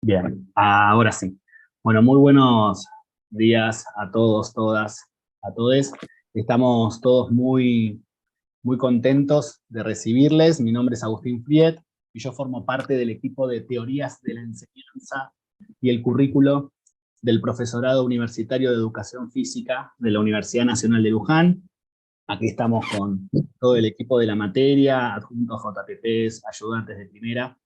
Bien, ahora sí. Bueno, muy buenos días a todos, todas, a todes. Estamos todos muy contentos de recibirles. Mi nombre es Agustín Friet y yo formo parte del equipo de teorías de la enseñanza y el currículo del Profesorado Universitario de Educación Física de la Universidad Nacional de Luján. Aquí estamos con todo el equipo de la materia, adjuntos JPPs, ayudantes de primera.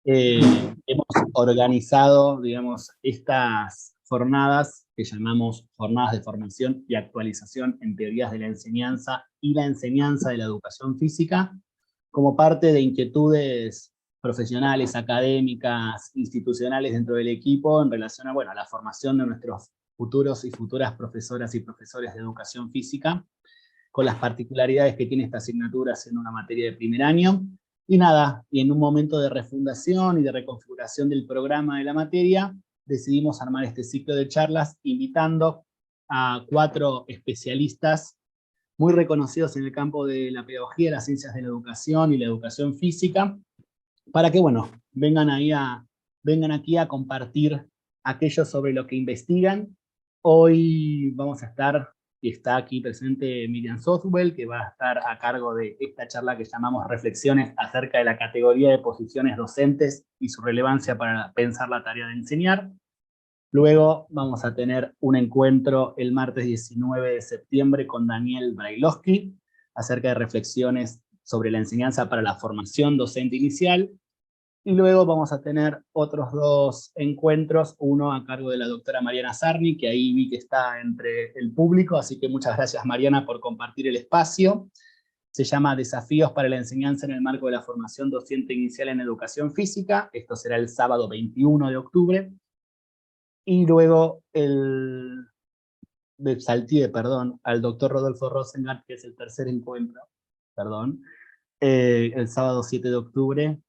Hemos organizado, digamos, estas jornadas que llamamos jornadas de formación y actualización en teorías de la enseñanza y la enseñanza de la educación física, como parte de inquietudes profesionales, académicas, institucionales dentro del equipo en relación a, bueno, a la formación de nuestros futuros y futuras profesoras y profesores de educación física, con las particularidades que tiene esta asignatura siendo una materia de primer año. Y nada, y en un momento de refundación y de reconfiguración del programa de la materia, decidimos armar este ciclo de charlas invitando a 4 especialistas muy reconocidos en el campo de la pedagogía, las ciencias de la educación y la educación física, para que, bueno, vengan aquí a compartir aquello sobre lo que investigan. Hoy vamos a estar, y está aquí presente Miriam Sothwell, que va a estar a cargo de esta charla que llamamos Reflexiones acerca de la categoría de posiciones docentes y su relevancia para pensar la tarea de enseñar. Luego vamos a tener un encuentro el martes 19 de septiembre con Daniel Brailovsky acerca de reflexiones sobre la enseñanza para la formación docente inicial. Y luego vamos a tener otros 2 encuentros, uno a cargo de la doctora Mariana Sarni, que ahí vi que está entre el público, así que muchas gracias Mariana por compartir el espacio. Se llama Desafíos para la enseñanza en el marco de la formación docente inicial en educación física. Esto será el sábado 21 de octubre. Y luego salté, perdón, al doctor Rodolfo Rosengart, que es el tercer encuentro, perdón, el sábado 7 de octubre,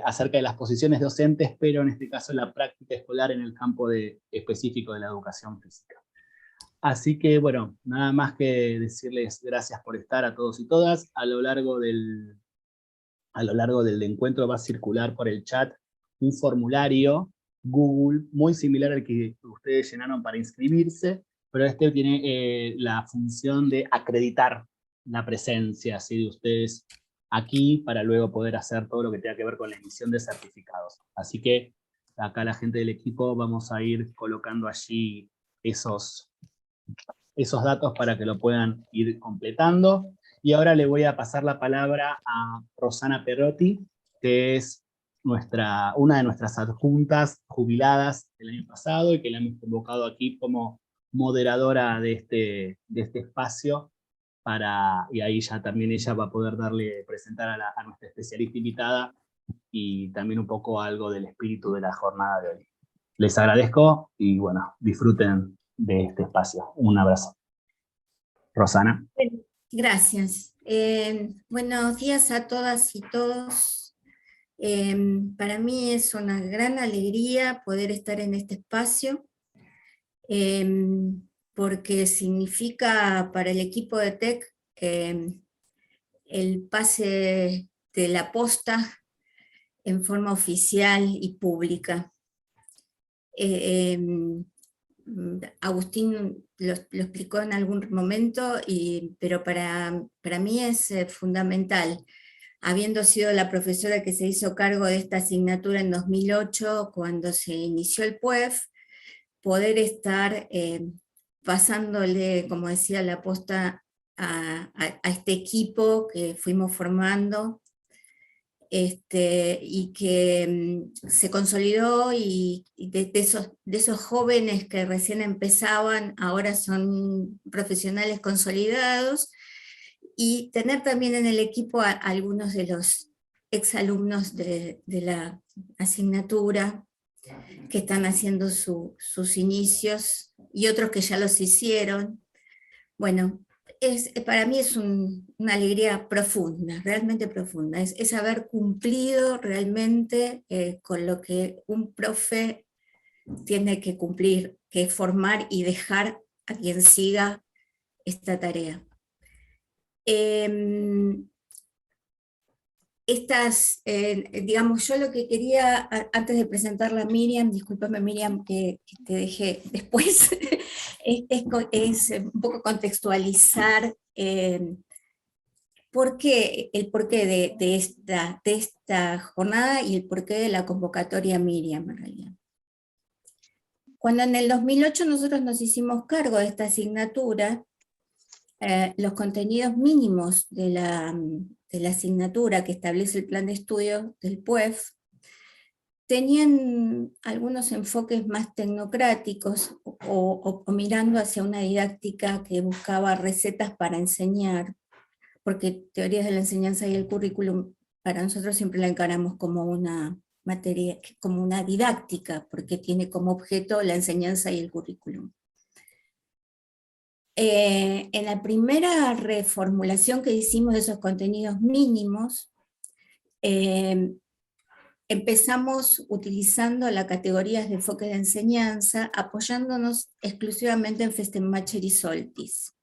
acerca de las posiciones docentes, pero en este caso la práctica escolar en el campo específico de la educación física. Así que, bueno, nada más que decirles gracias por estar a todos y todas. A lo largo del encuentro va a circular por el chat un formulario Google muy similar al que ustedes llenaron para inscribirse, pero este tiene la función de acreditar la presencia así de ustedes aquí para luego poder hacer todo lo que tenga que ver con la emisión de certificados. Así que acá la gente del equipo vamos a ir colocando allí esos datos para que lo puedan ir completando. Y ahora le voy a pasar la palabra a Rosana Perotti, que es una de nuestras adjuntas jubiladas del año pasado y que la hemos convocado aquí como moderadora de este espacio, y ahí ya también ella va a poder presentar a nuestra especialista invitada y también un poco algo del espíritu de la jornada de hoy. Les agradezco y bueno, disfruten de este espacio. Un abrazo. Rosana. Gracias. Buenos días a todas y todos. Para mí es una gran alegría poder estar en este espacio, porque significa para el equipo de TEC el pase de la posta en forma oficial y pública. Agustín lo explicó en algún momento, pero para mí es fundamental, habiendo sido la profesora que se hizo cargo de esta asignatura en 2008, cuando se inició el PUEF, poder estar pasándole, como decía, la posta a este equipo que fuimos formando, y que se consolidó, y de esos jóvenes que recién empezaban, ahora son profesionales consolidados, y tener también en el equipo a algunos de los exalumnos de la asignatura que están haciendo sus inicios, y otros que ya los hicieron. Bueno, para mí es una alegría profunda, realmente profunda, es haber cumplido realmente con lo que un profe tiene que cumplir, que es formar y dejar a quien siga esta tarea. digamos, yo lo que quería, antes de presentarla a Miriam, discúlpame Miriam que te dejé después, es un poco contextualizar el porqué de esta jornada y el porqué de la convocatoria Miriam, en realidad. Cuando en el 2008 nosotros nos hicimos cargo de esta asignatura, los contenidos mínimos de la asignatura que establece el plan de estudio del PUEF tenían algunos enfoques más tecnocráticos o mirando hacia una didáctica que buscaba recetas para enseñar, porque teorías de la enseñanza y el currículum para nosotros siempre la encaramos como una materia, como una didáctica, porque tiene como objeto la enseñanza y el currículum. En la primera reformulación que hicimos de esos contenidos mínimos, empezamos utilizando las categorías de enfoque de enseñanza, apoyándonos exclusivamente en Festemacher y Soltis.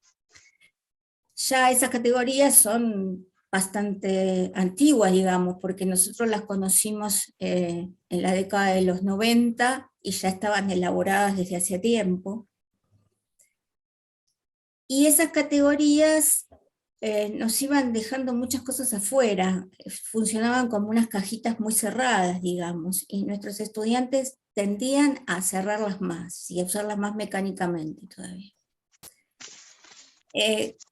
Ya esas categorías son bastante antiguas, digamos, porque nosotros las conocimos en la década de los 90 y ya estaban elaboradas desde hacía tiempo. Y esas categorías nos iban dejando muchas cosas afuera, funcionaban como unas cajitas muy cerradas, digamos, y nuestros estudiantes tendían a cerrarlas más y a usarlas más mecánicamente todavía.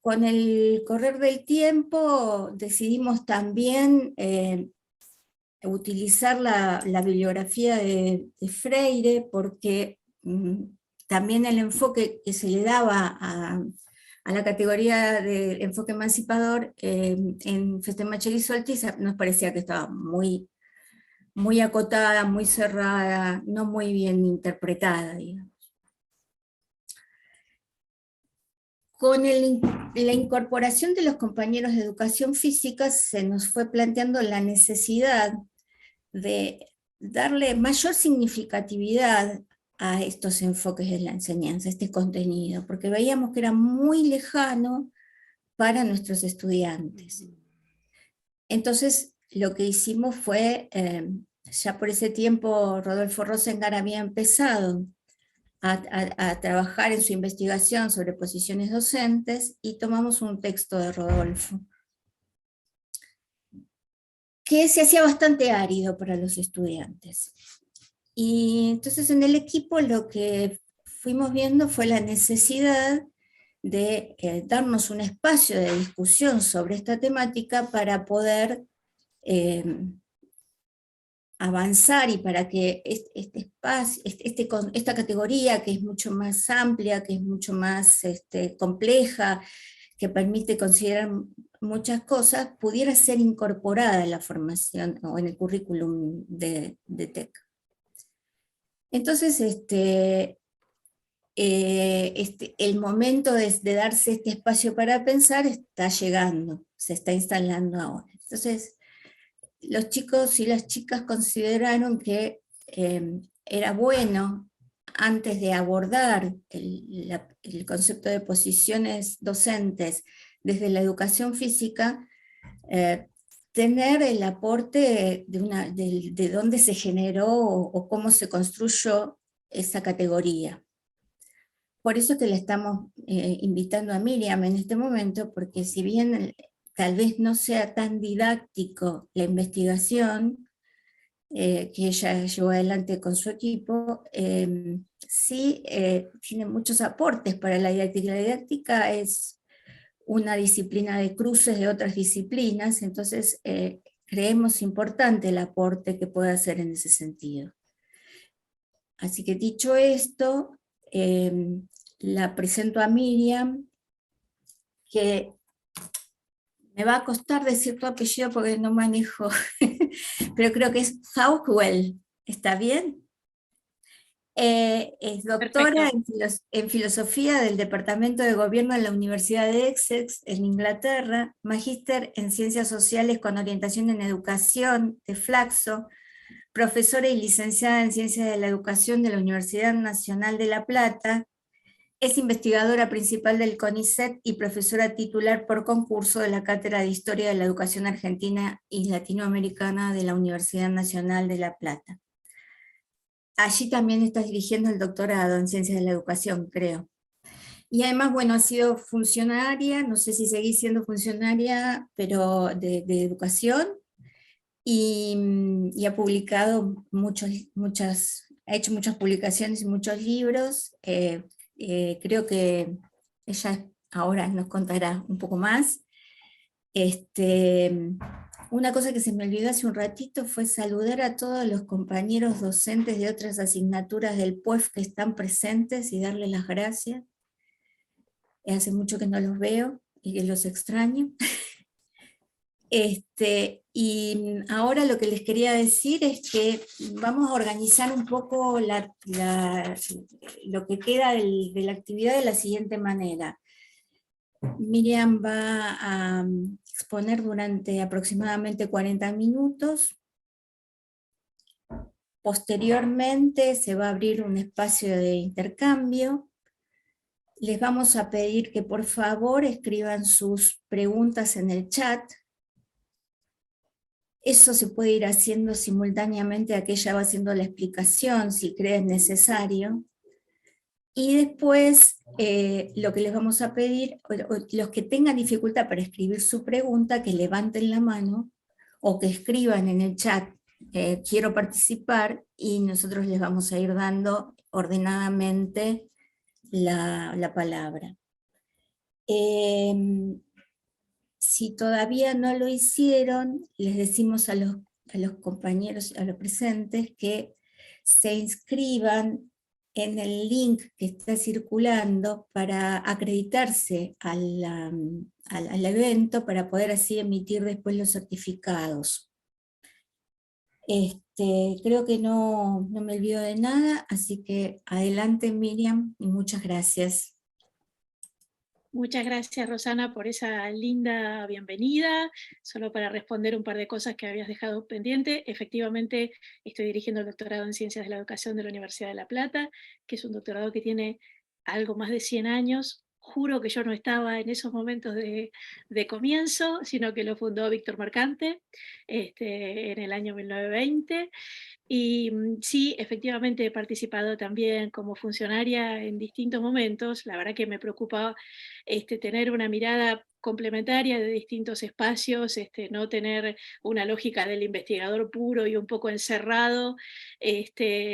Con el correr del tiempo decidimos también utilizar la bibliografía de Freire, porque también el enfoque que se le daba a la categoría de enfoque emancipador en Festemacher y Soltis nos parecía que estaba muy, muy acotada, muy cerrada, no muy bien interpretada, digamos. Con la incorporación de los compañeros de educación física se nos fue planteando la necesidad de darle mayor significatividad a estos enfoques de la enseñanza, este contenido, porque veíamos que era muy lejano para nuestros estudiantes. Entonces, lo que hicimos fue, ya por ese tiempo Rodolfo Rosengar había empezado a trabajar en su investigación sobre posiciones docentes, y tomamos un texto de Rodolfo, que se hacía bastante árido para los estudiantes. Y entonces en el equipo lo que fuimos viendo fue la necesidad de darnos un espacio de discusión sobre esta temática para poder avanzar y para que este espacio, esta categoría que es mucho más amplia, que es mucho más compleja, que permite considerar muchas cosas, pudiera ser incorporada en la formación o en el currículum de TEC. Entonces, el momento de darse este espacio para pensar está llegando, se está instalando ahora. Entonces, los chicos y las chicas consideraron que era bueno, antes de abordar el concepto de posiciones docentes desde la educación física, tener el aporte de dónde se generó o cómo se construyó esa categoría. Por eso es que le estamos invitando a Miriam en este momento, porque si bien tal vez no sea tan didáctico la investigación que ella llevó adelante con su equipo, sí tiene muchos aportes para la didáctica. La didáctica es una disciplina de cruces de otras disciplinas, entonces creemos importante el aporte que puede hacer en ese sentido. Así que dicho esto, la presento a Miriam, que me va a costar decir tu apellido porque no manejo, pero creo que es Haukwell, ¿está bien? Es doctora en filosofía del Departamento de Gobierno de la Universidad de Essex, en Inglaterra, magíster en Ciencias Sociales con orientación en Educación de Flaxo, profesora y licenciada en Ciencias de la Educación de la Universidad Nacional de La Plata, Es investigadora principal del CONICET y profesora titular por concurso de la Cátedra de Historia de la Educación Argentina y Latinoamericana de la Universidad Nacional de La Plata. Allí también estás dirigiendo el doctorado en Ciencias de la Educación, creo. Y además, bueno, ha sido funcionaria, no sé si seguís siendo funcionaria, pero de educación, y ha publicado ha hecho muchas publicaciones y muchos libros. Creo que ella ahora nos contará un poco más. Una cosa que se me olvidó hace un ratito fue saludar a todos los compañeros docentes de otras asignaturas del PUEF que están presentes y darles las gracias. Hace mucho que no los veo y que los extraño. Y ahora lo que les quería decir es que vamos a organizar un poco lo que queda de la actividad de la siguiente manera. Miriam va a exponer durante aproximadamente 40 minutos. Posteriormente se va a abrir un espacio de intercambio. Les vamos a pedir que por favor escriban sus preguntas en el chat. Eso se puede ir haciendo simultáneamente a que ella va haciendo la explicación, si cree necesario. Y después lo que les vamos a pedir, los que tengan dificultad para escribir su pregunta, que levanten la mano o que escriban en el chat, quiero participar, y nosotros les vamos a ir dando ordenadamente la palabra. Si todavía no lo hicieron, les decimos a los compañeros, a los presentes, que se inscriban en el link que está circulando para acreditarse al evento, para poder así emitir después los certificados. Creo que no me olvido de nada, así que adelante, Miriam, y muchas gracias. Muchas gracias, Rosana, por esa linda bienvenida. Solo para responder un par de cosas que habías dejado pendiente. Efectivamente, estoy dirigiendo el doctorado en Ciencias de la Educación de la Universidad de La Plata, que es un doctorado que tiene algo más de 100 años. Juro que yo no estaba en esos momentos de comienzo, sino que lo fundó Víctor Mercante en el año 1920. Y sí, efectivamente he participado también como funcionaria en distintos momentos. La verdad que me preocupa tener una mirada complementaria de distintos espacios, no tener una lógica del investigador puro y un poco encerrado,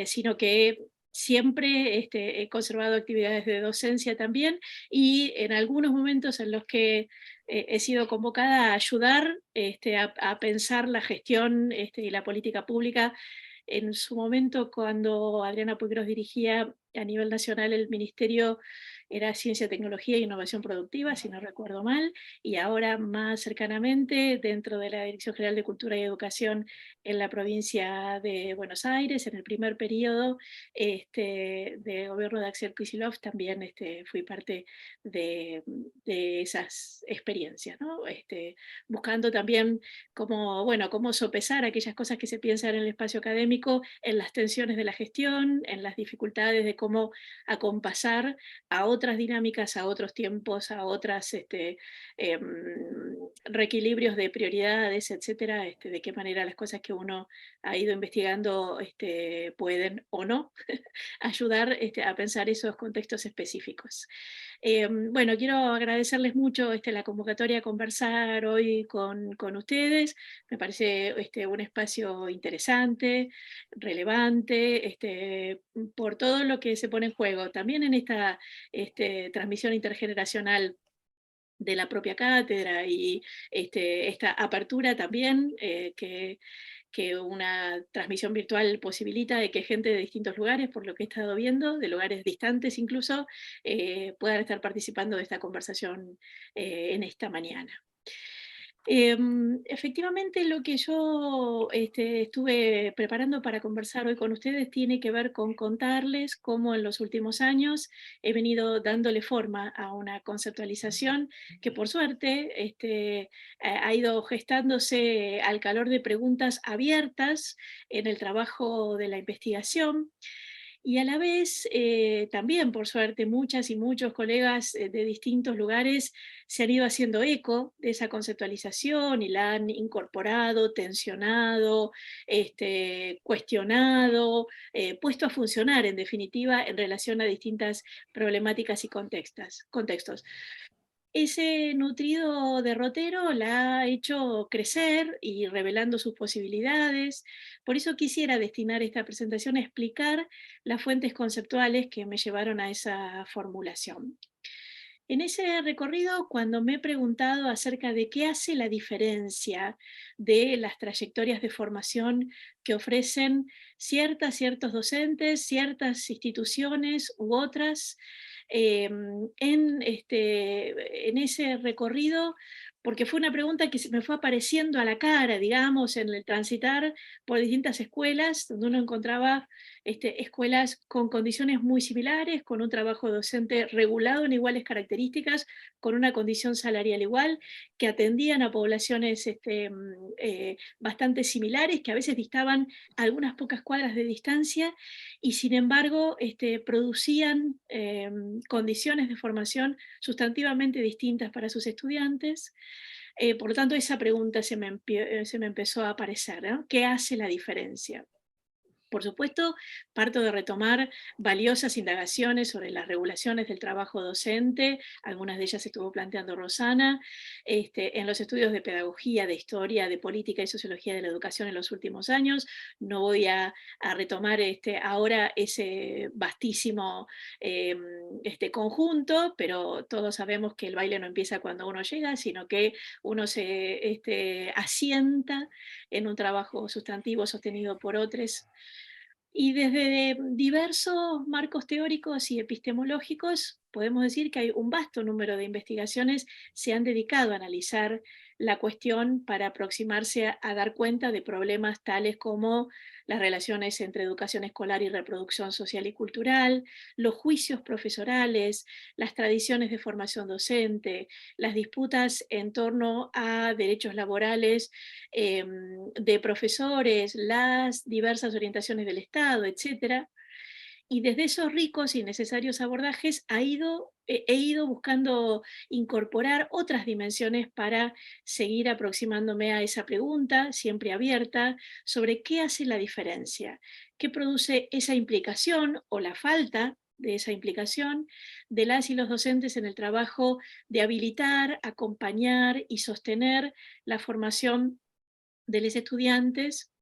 sino que siempre he conservado actividades de docencia también, y en algunos momentos en los que he sido convocada a ayudar a pensar la gestión y la política pública. En su momento, cuando Adriana Puigros dirigía a nivel nacional el ministerio, era Ciencia, Tecnología e Innovación Productiva, si no recuerdo mal, y ahora más cercanamente dentro de la Dirección General de Cultura y Educación en la provincia de Buenos Aires, en el primer periodo de gobierno de Axel Kicillof, también fui parte de esas experiencias, ¿no? Buscando también cómo sopesar aquellas cosas que se piensan en el espacio académico, en las tensiones de la gestión, en las dificultades de cómo acompasar a otras dinámicas, a otros tiempos, a otras reequilibrios de prioridades, etcétera, de qué manera las cosas que uno ha ido investigando pueden o no ayudar a pensar esos contextos específicos. Bueno, quiero agradecerles mucho la convocatoria a conversar hoy con ustedes. Me parece un espacio interesante, relevante, por todo lo que se pone en juego. También en esta transmisión intergeneracional de la propia cátedra y esta apertura también que una transmisión virtual posibilita, de que gente de distintos lugares, por lo que he estado viendo, de lugares distantes incluso, puedan estar participando de esta conversación en esta mañana. Efectivamente, lo que yo estuve preparando para conversar hoy con ustedes tiene que ver con contarles cómo en los últimos años he venido dándole forma a una conceptualización que, por suerte, ha ido gestándose al calor de preguntas abiertas en el trabajo de la investigación, Y a la vez, también por suerte, muchas y muchos colegas de distintos lugares se han ido haciendo eco de esa conceptualización y la han incorporado, tensionado, cuestionado, puesto a funcionar, en definitiva, en relación a distintas problemáticas y contextos. Ese nutrido derrotero la ha hecho crecer y revelando sus posibilidades. Por eso quisiera destinar esta presentación a explicar las fuentes conceptuales que me llevaron a esa formulación. En ese recorrido, cuando me he preguntado acerca de qué hace la diferencia de las trayectorias de formación que ofrecen ciertos docentes, ciertas instituciones u otras, en ese recorrido, porque fue una pregunta que se me fue apareciendo a la cara, digamos, en el transitar por distintas escuelas, donde uno encontraba escuelas con condiciones muy similares, con un trabajo docente regulado en iguales características, con una condición salarial igual, que atendían a poblaciones bastante similares, que a veces distaban algunas pocas cuadras de distancia, y sin embargo producían condiciones de formación sustantivamente distintas para sus estudiantes. Por lo tanto, esa pregunta se me empezó a aparecer, ¿no? ¿Qué hace la diferencia? Por supuesto, parto de retomar valiosas indagaciones sobre las regulaciones del trabajo docente, algunas de ellas estuvo planteando Rosana, en los estudios de pedagogía, de historia, de política y sociología de la educación en los últimos años. No voy a retomar ahora ese vastísimo conjunto, pero todos sabemos que el baile no empieza cuando uno llega, sino que uno se asienta en un trabajo sustantivo sostenido por otros. Y desde diversos marcos teóricos y epistemológicos, podemos decir que hay un vasto número de investigaciones que se han dedicado a analizar la cuestión para aproximarse a dar cuenta de problemas tales como las relaciones entre educación escolar y reproducción social y cultural, los juicios profesorales, las tradiciones de formación docente, las disputas en torno a derechos laborales de profesores, las diversas orientaciones del Estado, etc. Y desde esos ricos y necesarios abordajes he ido buscando incorporar otras dimensiones para seguir aproximándome a esa pregunta, siempre abierta, sobre qué hace la diferencia, qué produce esa implicación o la falta de esa implicación de las y los docentes en el trabajo de habilitar, acompañar y sostener la formación de los estudiantes.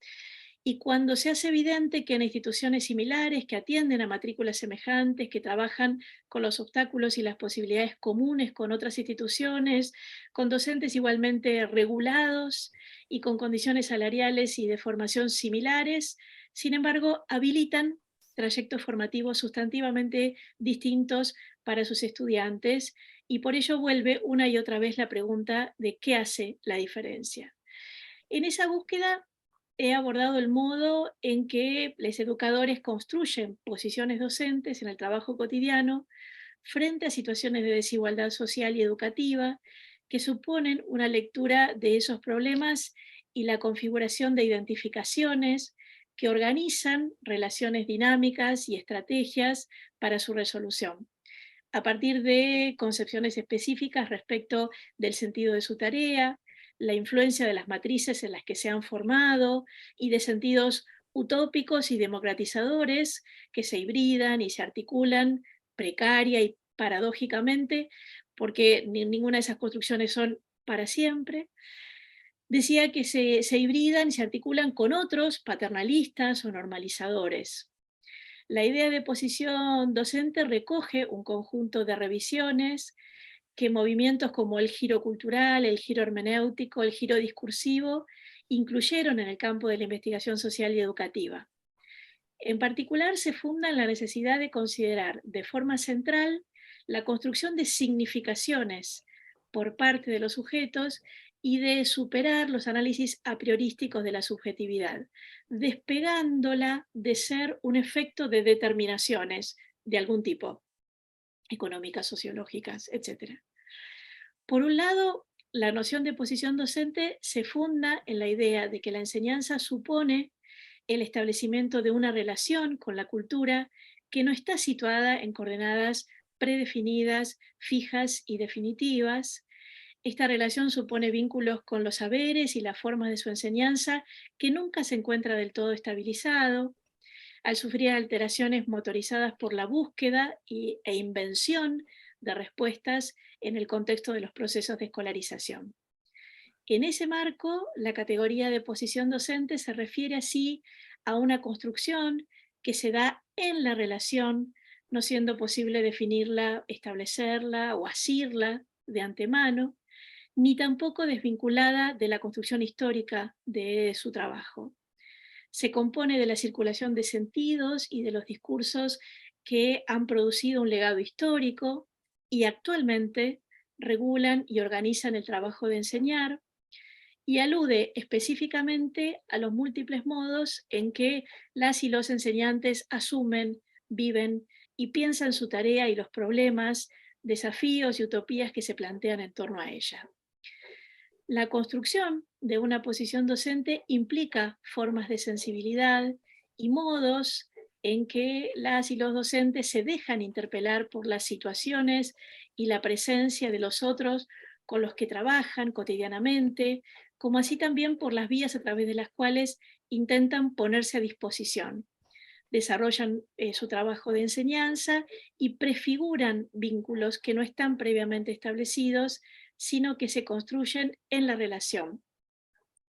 Y cuando se hace evidente que en instituciones similares, que atienden a matrículas semejantes, que trabajan con los obstáculos y las posibilidades comunes con otras instituciones, con docentes igualmente regulados y con condiciones salariales y de formación similares, sin embargo, habilitan trayectos formativos sustantivamente distintos para sus estudiantes, y por ello vuelve una y otra vez la pregunta de qué hace la diferencia. En esa búsqueda he abordado el modo en que los educadores construyen posiciones docentes en el trabajo cotidiano frente a situaciones de desigualdad social y educativa que suponen una lectura de esos problemas y la configuración de identificaciones que organizan relaciones dinámicas y estrategias para su resolución, a partir de concepciones específicas respecto del sentido de su tarea, la influencia de las matrices en las que se han formado y de sentidos utópicos y democratizadores que se hibridan y se articulan precaria y paradójicamente, porque ninguna de esas construcciones son para siempre. Decía que se hibridan y se articulan con otros paternalistas o normalizadores. La idea de posición docente recoge un conjunto de revisiones que movimientos como el giro cultural, el giro hermenéutico, el giro discursivo incluyeron en el campo de la investigación social y educativa. En particular, se funda en la necesidad de considerar de forma central la construcción de significaciones por parte de los sujetos y de superar los análisis a priorísticos de la subjetividad, despegándola de ser un efecto de determinaciones de algún tipo, económicas, sociológicas, etc. Por un lado, la noción de posición docente se funda en la idea de que la enseñanza supone el establecimiento de una relación con la cultura que no está situada en coordenadas predefinidas, fijas y definitivas. Esta relación supone vínculos con los saberes y las formas de su enseñanza que nunca se encuentra del todo estabilizado, al sufrir alteraciones motorizadas por la búsqueda e invención de respuestas en el contexto de los procesos de escolarización. En ese marco, la categoría de posición docente se refiere así a una construcción que se da en la relación, no siendo posible definirla, establecerla o asirla de antemano, ni tampoco desvinculada de la construcción histórica de su trabajo. Se compone de la circulación de sentidos y de los discursos que han producido un legado histórico y actualmente regulan y organizan el trabajo de enseñar, y alude específicamente a los múltiples modos en que las y los enseñantes asumen, viven y piensan su tarea y los problemas, desafíos y utopías que se plantean en torno a ella. La construcción de una posición docente implica formas de sensibilidad y modos en que las y los docentes se dejan interpelar por las situaciones y la presencia de los otros con los que trabajan cotidianamente, como así también por las vías a través de las cuales intentan ponerse a disposición. Desarrollan su trabajo de enseñanza y prefiguran vínculos que no están previamente establecidos, sino que se construyen en la relación.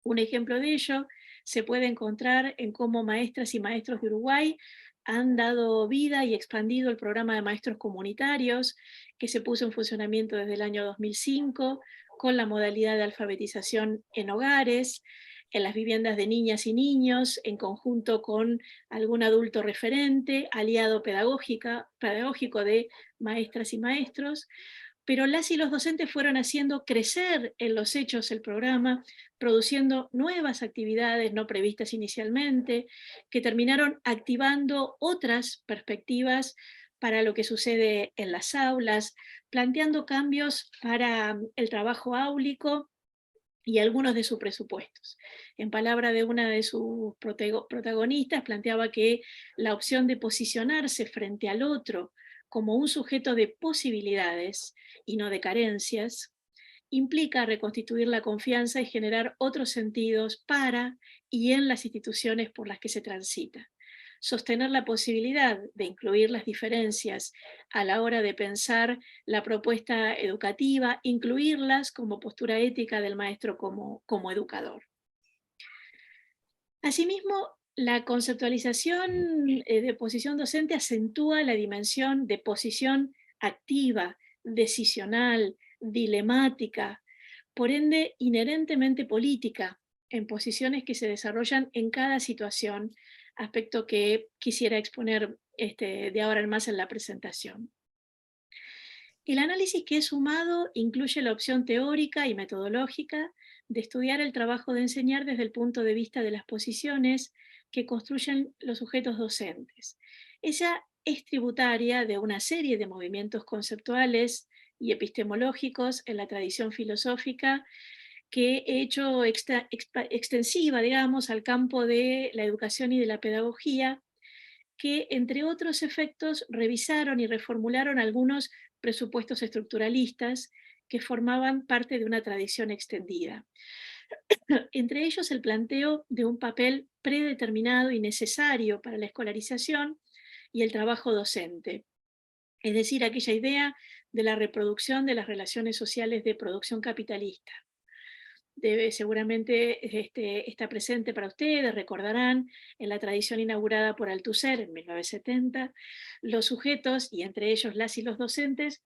Un ejemplo de ello se puede encontrar en cómo maestras y maestros de Uruguay han dado vida y expandido el programa de maestros comunitarios que se puso en funcionamiento desde el año 2005 con la modalidad de alfabetización en hogares, en las viviendas de niñas y niños, en conjunto con algún adulto referente, aliado pedagógico de maestras y maestros, pero las y los docentes fueron haciendo crecer en los hechos el programa, produciendo nuevas actividades no previstas inicialmente, que terminaron activando otras perspectivas para lo que sucede en las aulas, planteando cambios para el trabajo áulico y algunos de sus presupuestos. En palabra de una de sus protagonistas, planteaba que la opción de posicionarse frente al otro como un sujeto de posibilidades y no de carencias, implica reconstituir la confianza y generar otros sentidos para y en las instituciones por las que se transita. Sostener la posibilidad de incluir las diferencias a la hora de pensar la propuesta educativa, incluirlas como postura ética del maestro como educador. Asimismo, la conceptualización de posición docente acentúa la dimensión de posición activa, decisional, dilemática, por ende inherentemente política, en posiciones que se desarrollan en cada situación, aspecto que quisiera exponer de ahora en más en la presentación. El análisis que he sumado incluye la opción teórica y metodológica de estudiar el trabajo de enseñar desde el punto de vista de las posiciones que construyen los sujetos docentes. Ella es tributaria de una serie de movimientos conceptuales y epistemológicos en la tradición filosófica que he hecho extensiva, digamos, al campo de la educación y de la pedagogía, que, entre otros efectos, revisaron y reformularon algunos presupuestos estructuralistas que formaban parte de una tradición extendida. Entre ellos el planteo de un papel predeterminado y necesario para la escolarización y el trabajo docente, es decir, aquella idea de la reproducción de las relaciones sociales de producción capitalista. Seguramente está presente para ustedes, recordarán, en la tradición inaugurada por Althusser en 1970, los sujetos, y entre ellos las y los docentes,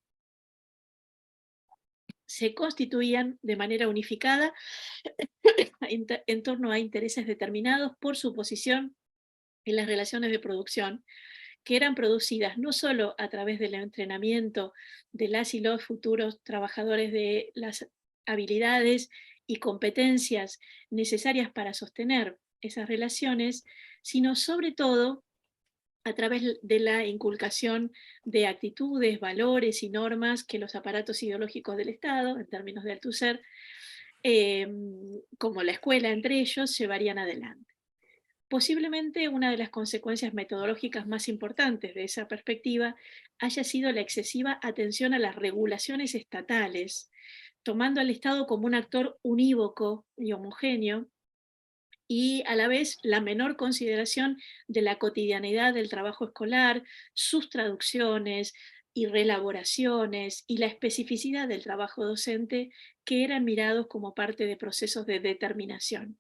se constituían de manera unificada en torno a intereses determinados por su posición en las relaciones de producción, que eran producidas no solo a través del entrenamiento de las y los futuros trabajadores de las habilidades y competencias necesarias para sostener esas relaciones, sino sobre todo a través de la inculcación de actitudes, valores y normas que los aparatos ideológicos del Estado, en términos de Althusser, como la escuela entre ellos, llevarían adelante. Posiblemente una de las consecuencias metodológicas más importantes de esa perspectiva haya sido la excesiva atención a las regulaciones estatales, tomando al Estado como un actor unívoco y homogéneo, y a la vez la menor consideración de la cotidianidad del trabajo escolar, sus traducciones y reelaboraciones y la especificidad del trabajo docente, que eran mirados como parte de procesos de determinación.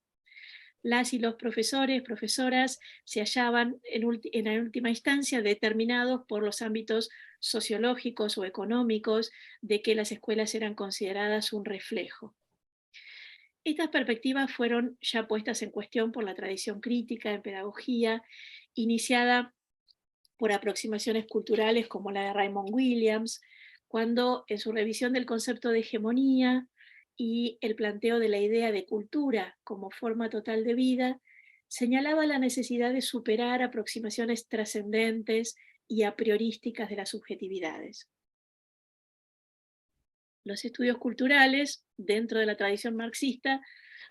Las y los profesores, profesoras, se hallaban en la última instancia determinados por los ámbitos sociológicos o económicos de que las escuelas eran consideradas un reflejo. Estas perspectivas fueron ya puestas en cuestión por la tradición crítica en pedagogía, iniciada por aproximaciones culturales como la de Raymond Williams, cuando en su revisión del concepto de hegemonía y el planteo de la idea de cultura como forma total de vida, señalaba la necesidad de superar aproximaciones trascendentes y a priorísticas de las subjetividades. Los estudios culturales, dentro de la tradición marxista,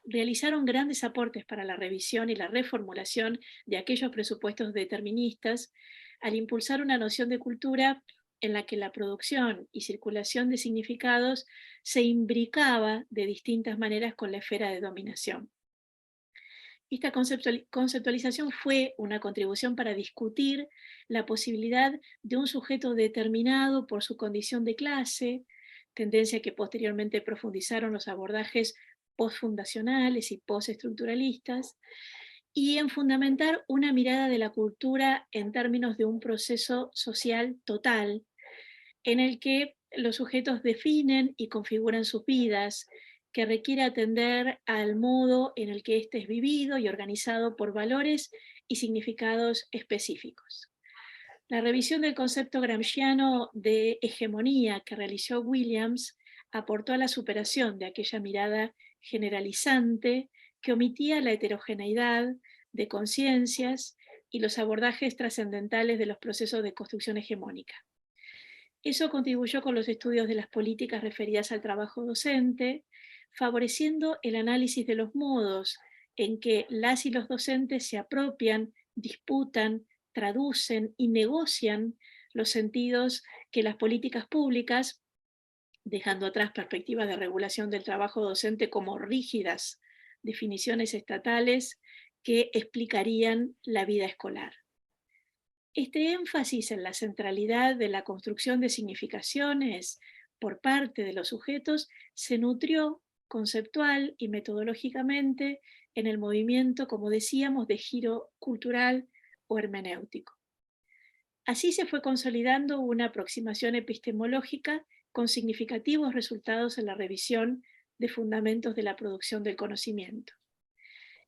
realizaron grandes aportes para la revisión y la reformulación de aquellos presupuestos deterministas, al impulsar una noción de cultura en la que la producción y circulación de significados se imbricaba de distintas maneras con la esfera de dominación. Esta conceptualización fue una contribución para discutir la posibilidad de un sujeto determinado por su condición de clase, tendencia que posteriormente profundizaron los abordajes postfundacionales y postestructuralistas, y en fundamentar una mirada de la cultura en términos de un proceso social total, en el que los sujetos definen y configuran sus vidas, que requiere atender al modo en el que éste es vivido y organizado por valores y significados específicos. La revisión del concepto gramsciano de hegemonía que realizó Williams aportó a la superación de aquella mirada generalizante que omitía la heterogeneidad de conciencias y los abordajes trascendentales de los procesos de construcción hegemónica. Eso contribuyó con los estudios de las políticas referidas al trabajo docente, favoreciendo el análisis de los modos en que las y los docentes se apropian, disputan, traducen y negocian los sentidos que las políticas públicas, dejando atrás perspectivas de regulación del trabajo docente como rígidas definiciones estatales que explicarían la vida escolar. Este énfasis en la centralidad de la construcción de significaciones por parte de los sujetos se nutrió conceptual y metodológicamente en el movimiento, como decíamos, de giro cultural o hermenéutico. Así se fue consolidando una aproximación epistemológica con significativos resultados en la revisión de fundamentos de la producción del conocimiento.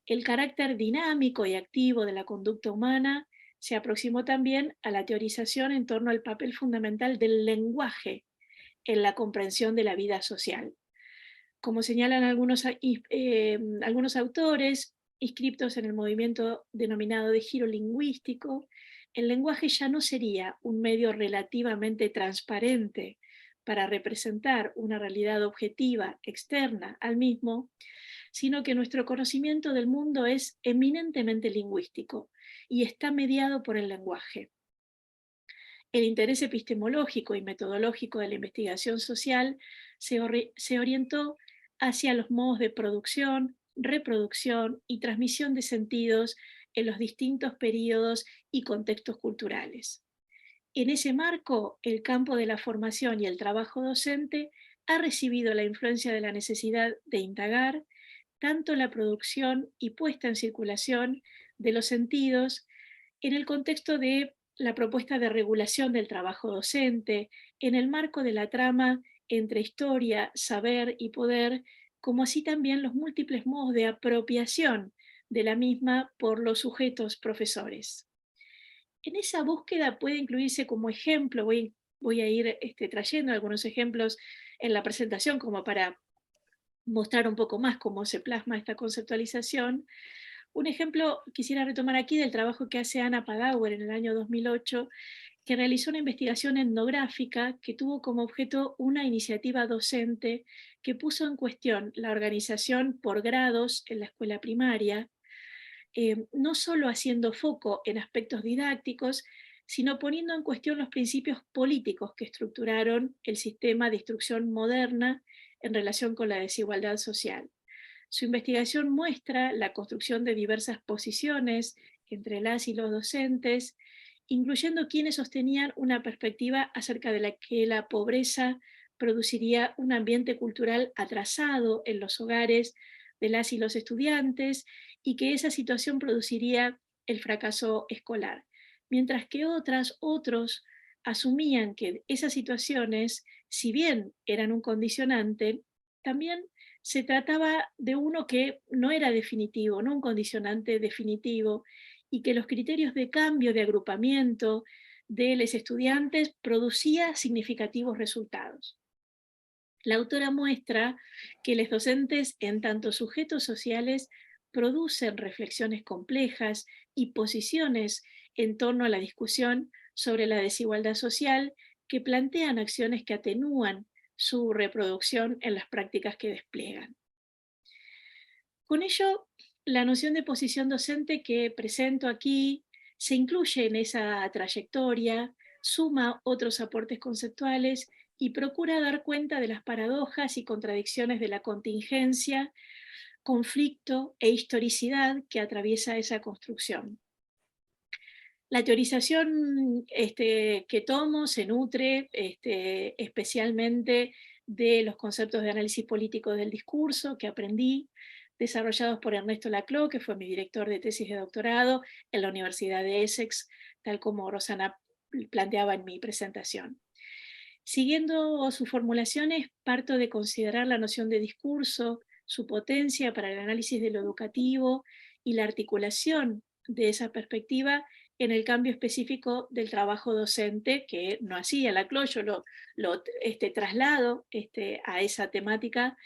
El carácter dinámico y activo de la conducta humana se aproximó también a la teorización en torno al papel fundamental del lenguaje en la comprensión de la vida social. Como señalan algunos autores inscriptos en el movimiento denominado de giro lingüístico, el lenguaje ya no sería un medio relativamente transparente para representar una realidad objetiva externa al mismo, sino que nuestro conocimiento del mundo es eminentemente lingüístico y está mediado por el lenguaje. El interés epistemológico y metodológico de la investigación social se orientó hacia los modos de producción, reproducción y transmisión de sentidos en los distintos periodos y contextos culturales. En ese marco, el campo de la formación y el trabajo docente ha recibido la influencia de la necesidad de indagar tanto la producción y puesta en circulación de los sentidos en el contexto de la propuesta de regulación del trabajo docente, en el marco de la trama entre historia, saber y poder, como así también los múltiples modos de apropiación de la misma por los sujetos profesores. En esa búsqueda puede incluirse como ejemplo, voy a ir trayendo algunos ejemplos en la presentación como para mostrar un poco más cómo se plasma esta conceptualización. Un ejemplo quisiera retomar aquí del trabajo que hace Anna Padauer en el año 2008, que realizó una investigación etnográfica que tuvo como objeto una iniciativa docente que puso en cuestión la organización por grados en la escuela primaria, no solo haciendo foco en aspectos didácticos, sino poniendo en cuestión los principios políticos que estructuraron el sistema de instrucción moderna en relación con la desigualdad social. Su investigación muestra la construcción de diversas posiciones entre las y los docentes, incluyendo quienes sostenían una perspectiva acerca de la que la pobreza produciría un ambiente cultural atrasado en los hogares de las y los estudiantes y que esa situación produciría el fracaso escolar, mientras que otros asumían que esas situaciones, si bien eran un condicionante, también se trataba de uno que no era definitivo, no un condicionante definitivo, y que los criterios de cambio de agrupamiento de los estudiantes producía significativos resultados. La autora muestra que los docentes, en tanto sujetos sociales, producen reflexiones complejas y posiciones en torno a la discusión sobre la desigualdad social que plantean acciones que atenúan su reproducción en las prácticas que despliegan. Con ello, la noción de posición docente que presento aquí se incluye en esa trayectoria, suma otros aportes conceptuales y procura dar cuenta de las paradojas y contradicciones de la contingencia, conflicto e historicidad que atraviesa esa construcción. La teorización que tomo se nutre especialmente de los conceptos de análisis político del discurso que aprendí, desarrollados por Ernesto Laclau, que fue mi director de tesis de doctorado en la Universidad de Essex, tal como Rosana planteaba en mi presentación. Siguiendo sus formulaciones, parto de considerar la noción de discurso, su potencia para el análisis de lo educativo y la articulación de esa perspectiva en el cambio específico del trabajo docente, que no hacía Laclau, yo lo traslado a esa temática.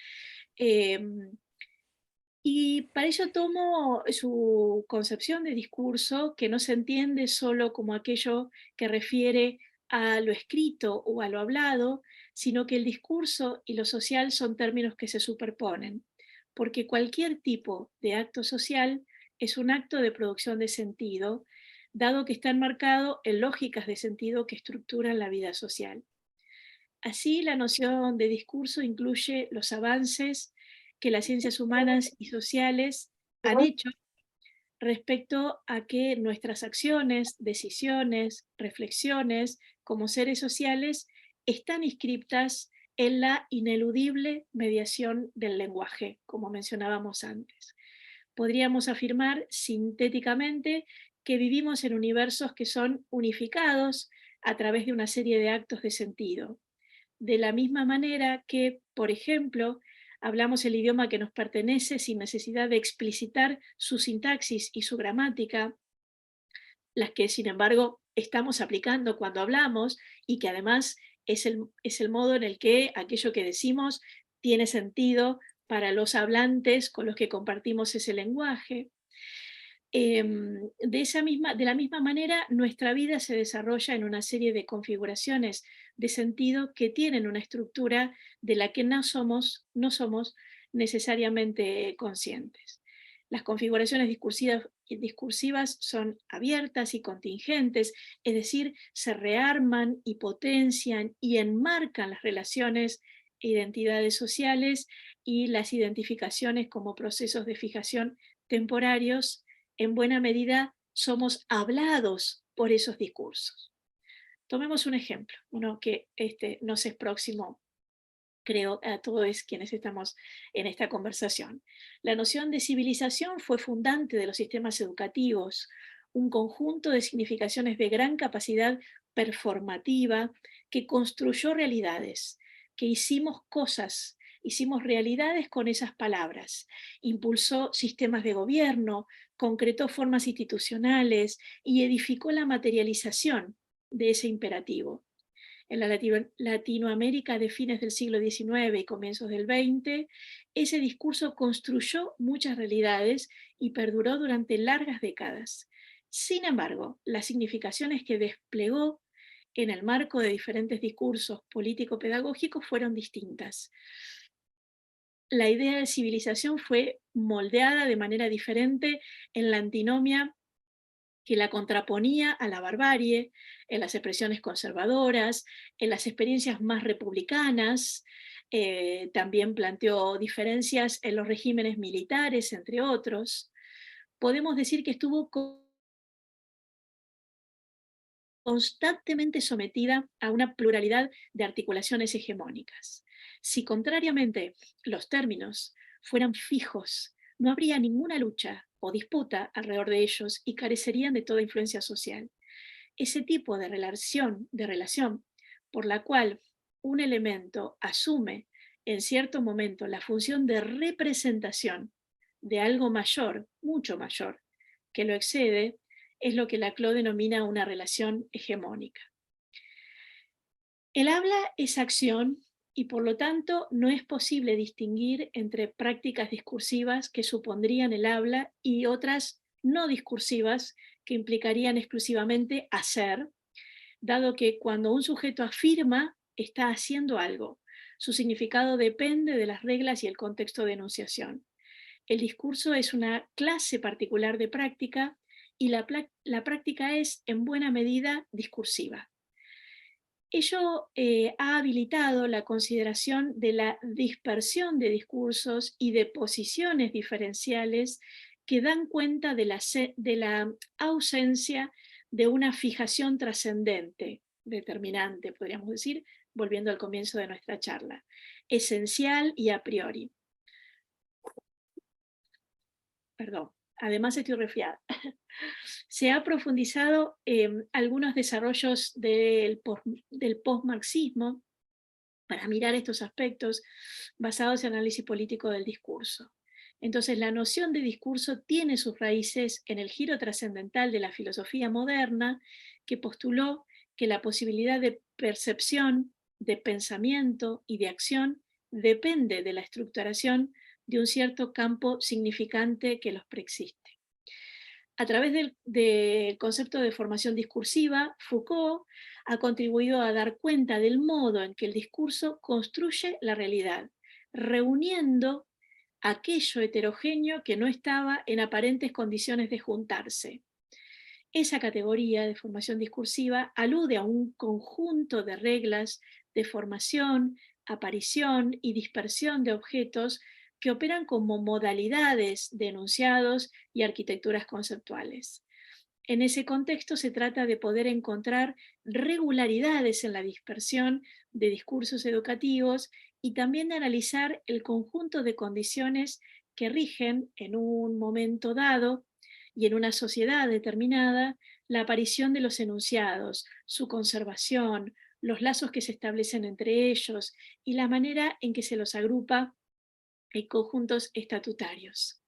Y para ello tomo su concepción de discurso, que no se entiende solo como aquello que refiere a lo escrito o a lo hablado, sino que el discurso y lo social son términos que se superponen, porque cualquier tipo de acto social es un acto de producción de sentido, dado que está enmarcado en lógicas de sentido que estructuran la vida social. Así, la noción de discurso incluye los avances que las ciencias humanas y sociales han hecho respecto a que nuestras acciones, decisiones, reflexiones como seres sociales están inscriptas en la ineludible mediación del lenguaje, como mencionábamos antes. Podríamos afirmar sintéticamente que vivimos en universos que son unificados a través de una serie de actos de sentido. De la misma manera que, por ejemplo, hablamos el idioma que nos pertenece sin necesidad de explicitar su sintaxis y su gramática, las que sin embargo estamos aplicando cuando hablamos y que además es el modo en el que aquello que decimos tiene sentido para los hablantes con los que compartimos ese lenguaje. De la misma manera, nuestra vida se desarrolla en una serie de configuraciones de sentido que tienen una estructura de la que no somos necesariamente conscientes. Las configuraciones discursivas son abiertas y contingentes, es decir, se rearman y potencian y enmarcan las relaciones e identidades sociales y las identificaciones como procesos de fijación temporarios. En buena medida somos hablados por esos discursos. Tomemos un ejemplo, uno que nos es próximo, creo, a todos quienes estamos en esta conversación. La noción de civilización fue fundante de los sistemas educativos, un conjunto de significaciones de gran capacidad performativa que construyó realidades, que hicimos cosas, hicimos realidades con esas palabras, impulsó sistemas de gobierno, concretó formas institucionales y edificó la materialización de ese imperativo. En la Latinoamérica de fines del siglo XIX y comienzos del XX, ese discurso construyó muchas realidades y perduró durante largas décadas. Sin embargo, las significaciones que desplegó en el marco de diferentes discursos político-pedagógicos fueron distintas. La idea de civilización fue moldeada de manera diferente en la antinomia que la contraponía a la barbarie, en las expresiones conservadoras, en las experiencias más republicanas. También planteó diferencias en los regímenes militares, entre otros. Podemos decir que estuvo constantemente sometida a una pluralidad de articulaciones hegemónicas. Si contrariamente los términos fueran fijos, no habría ninguna lucha o disputa alrededor de ellos y carecerían de toda influencia social. Ese tipo de relación por la cual un elemento asume en cierto momento la función de representación de algo mayor, mucho mayor, que lo excede, es lo que Laclau denomina una relación hegemónica. El habla es acción y por lo tanto no es posible distinguir entre prácticas discursivas que supondrían el habla y otras no discursivas que implicarían exclusivamente hacer, dado que cuando un sujeto afirma, está haciendo algo. Su significado depende de las reglas y el contexto de enunciación. El discurso es una clase particular de práctica y la práctica es, en buena medida, discursiva. Ello ha habilitado la consideración de la dispersión de discursos y de posiciones diferenciales que dan cuenta de la ausencia de una fijación trascendente, determinante, podríamos decir, volviendo al comienzo de nuestra charla, esencial y a priori. Perdón, además estoy resfriada. Se ha profundizado algunos desarrollos del postmarxismo para mirar estos aspectos basados en análisis político del discurso. Entonces, la noción de discurso tiene sus raíces en el giro trascendental de la filosofía moderna, que postuló que la posibilidad de percepción, de pensamiento y de acción depende de la estructuración de un cierto campo significante que los preexiste. A través del concepto de formación discursiva, Foucault ha contribuido a dar cuenta del modo en que el discurso construye la realidad, reuniendo aquello heterogéneo que no estaba en aparentes condiciones de juntarse. Esa categoría de formación discursiva alude a un conjunto de reglas de formación, aparición y dispersión de objetos que operan como modalidades de enunciados y arquitecturas conceptuales. En ese contexto se trata de poder encontrar regularidades en la dispersión de discursos educativos y también de analizar el conjunto de condiciones que rigen en un momento dado y en una sociedad determinada la aparición de los enunciados, su conservación, los lazos que se establecen entre ellos y la manera en que se los agrupa en conjuntos estatutarios.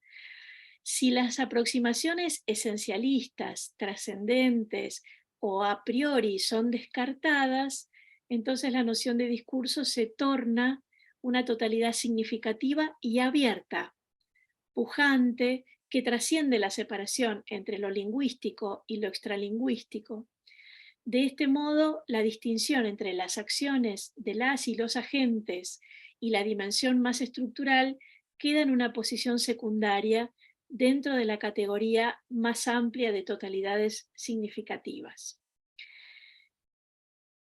Si las aproximaciones esencialistas, trascendentes o a priori son descartadas, entonces la noción de discurso se torna una totalidad significativa y abierta, pujante, que trasciende la separación entre lo lingüístico y lo extralingüístico. De este modo, la distinción entre las acciones de las y los agentes y la dimensión más estructural queda en una posición secundaria dentro de la categoría más amplia de totalidades significativas.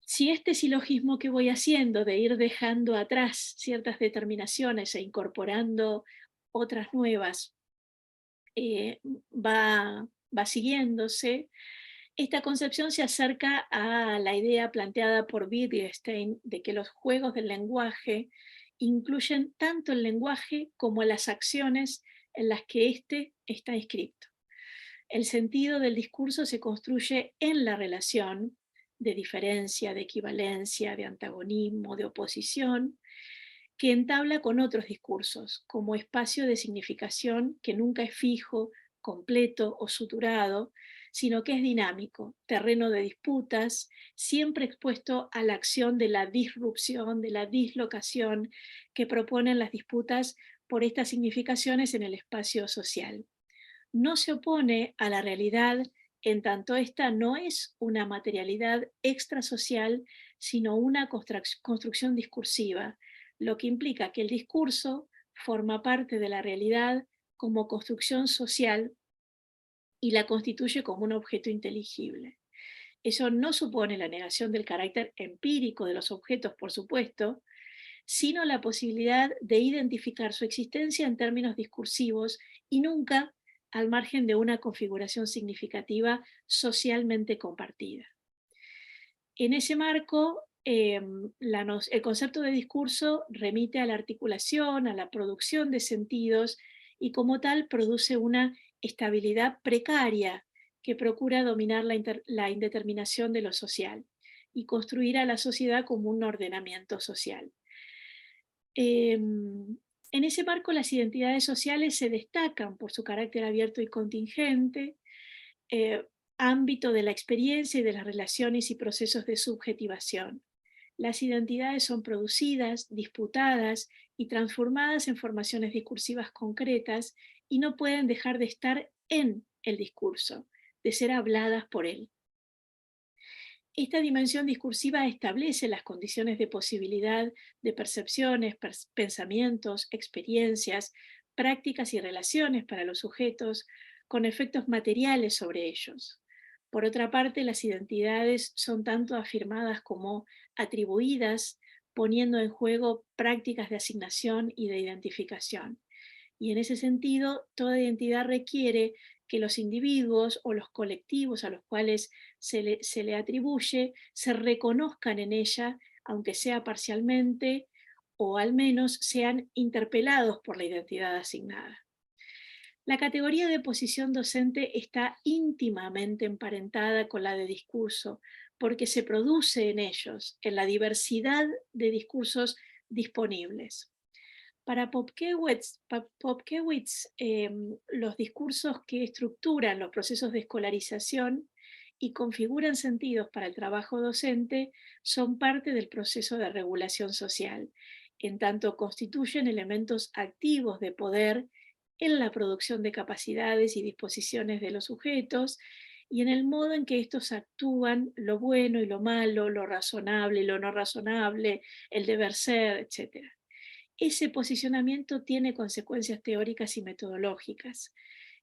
Si este silogismo que voy haciendo de ir dejando atrás ciertas determinaciones e incorporando otras nuevas va siguiéndose, esta concepción se acerca a la idea planteada por Wittgenstein de que los juegos del lenguaje incluyen tanto el lenguaje como las acciones en las que éste está inscrito. El sentido del discurso se construye en la relación de diferencia, de equivalencia, de antagonismo, de oposición, que entabla con otros discursos, como espacio de significación que nunca es fijo, completo o suturado, sino que es dinámico, terreno de disputas, siempre expuesto a la acción de la disrupción, de la dislocación que proponen las disputas por estas significaciones en el espacio social. No se opone a la realidad en tanto esta no es una materialidad extrasocial, sino una construcción discursiva, lo que implica que el discurso forma parte de la realidad como construcción social y la constituye como un objeto inteligible. Eso no supone la negación del carácter empírico de los objetos, por supuesto, sino la posibilidad de identificar su existencia en términos discursivos y nunca al margen de una configuración significativa socialmente compartida. En ese marco, el concepto de discurso remite a la articulación, a la producción de sentidos y como tal produce una estabilidad precaria que procura dominar la indeterminación de lo social y construir a la sociedad como un ordenamiento social. En ese marco, las identidades sociales se destacan por su carácter abierto y contingente, eh, ámbito de la experiencia y de las relaciones y procesos de subjetivación. Las identidades son producidas, disputadas y transformadas en formaciones discursivas concretas y no pueden dejar de estar en el discurso, de ser habladas por él. Esta dimensión discursiva establece las condiciones de posibilidad de percepciones, pensamientos, experiencias, prácticas y relaciones para los sujetos, con efectos materiales sobre ellos. Por otra parte, las identidades son tanto afirmadas como atribuidas, poniendo en juego prácticas de asignación y de identificación. Y en ese sentido, toda identidad requiere que los individuos o los colectivos a los cuales se le atribuye se reconozcan en ella, aunque sea parcialmente, o al menos sean interpelados por la identidad asignada. La categoría de posición docente está íntimamente emparentada con la de discurso, porque se produce en ellos, en la diversidad de discursos disponibles. Para Popkewitz, los discursos que estructuran los procesos de escolarización y configuran sentidos para el trabajo docente son parte del proceso de regulación social, en tanto constituyen elementos activos de poder en la producción de capacidades y disposiciones de los sujetos y en el modo en que estos actúan, lo bueno y lo malo, lo razonable y lo no razonable, el deber ser, etc. Ese posicionamiento tiene consecuencias teóricas y metodológicas.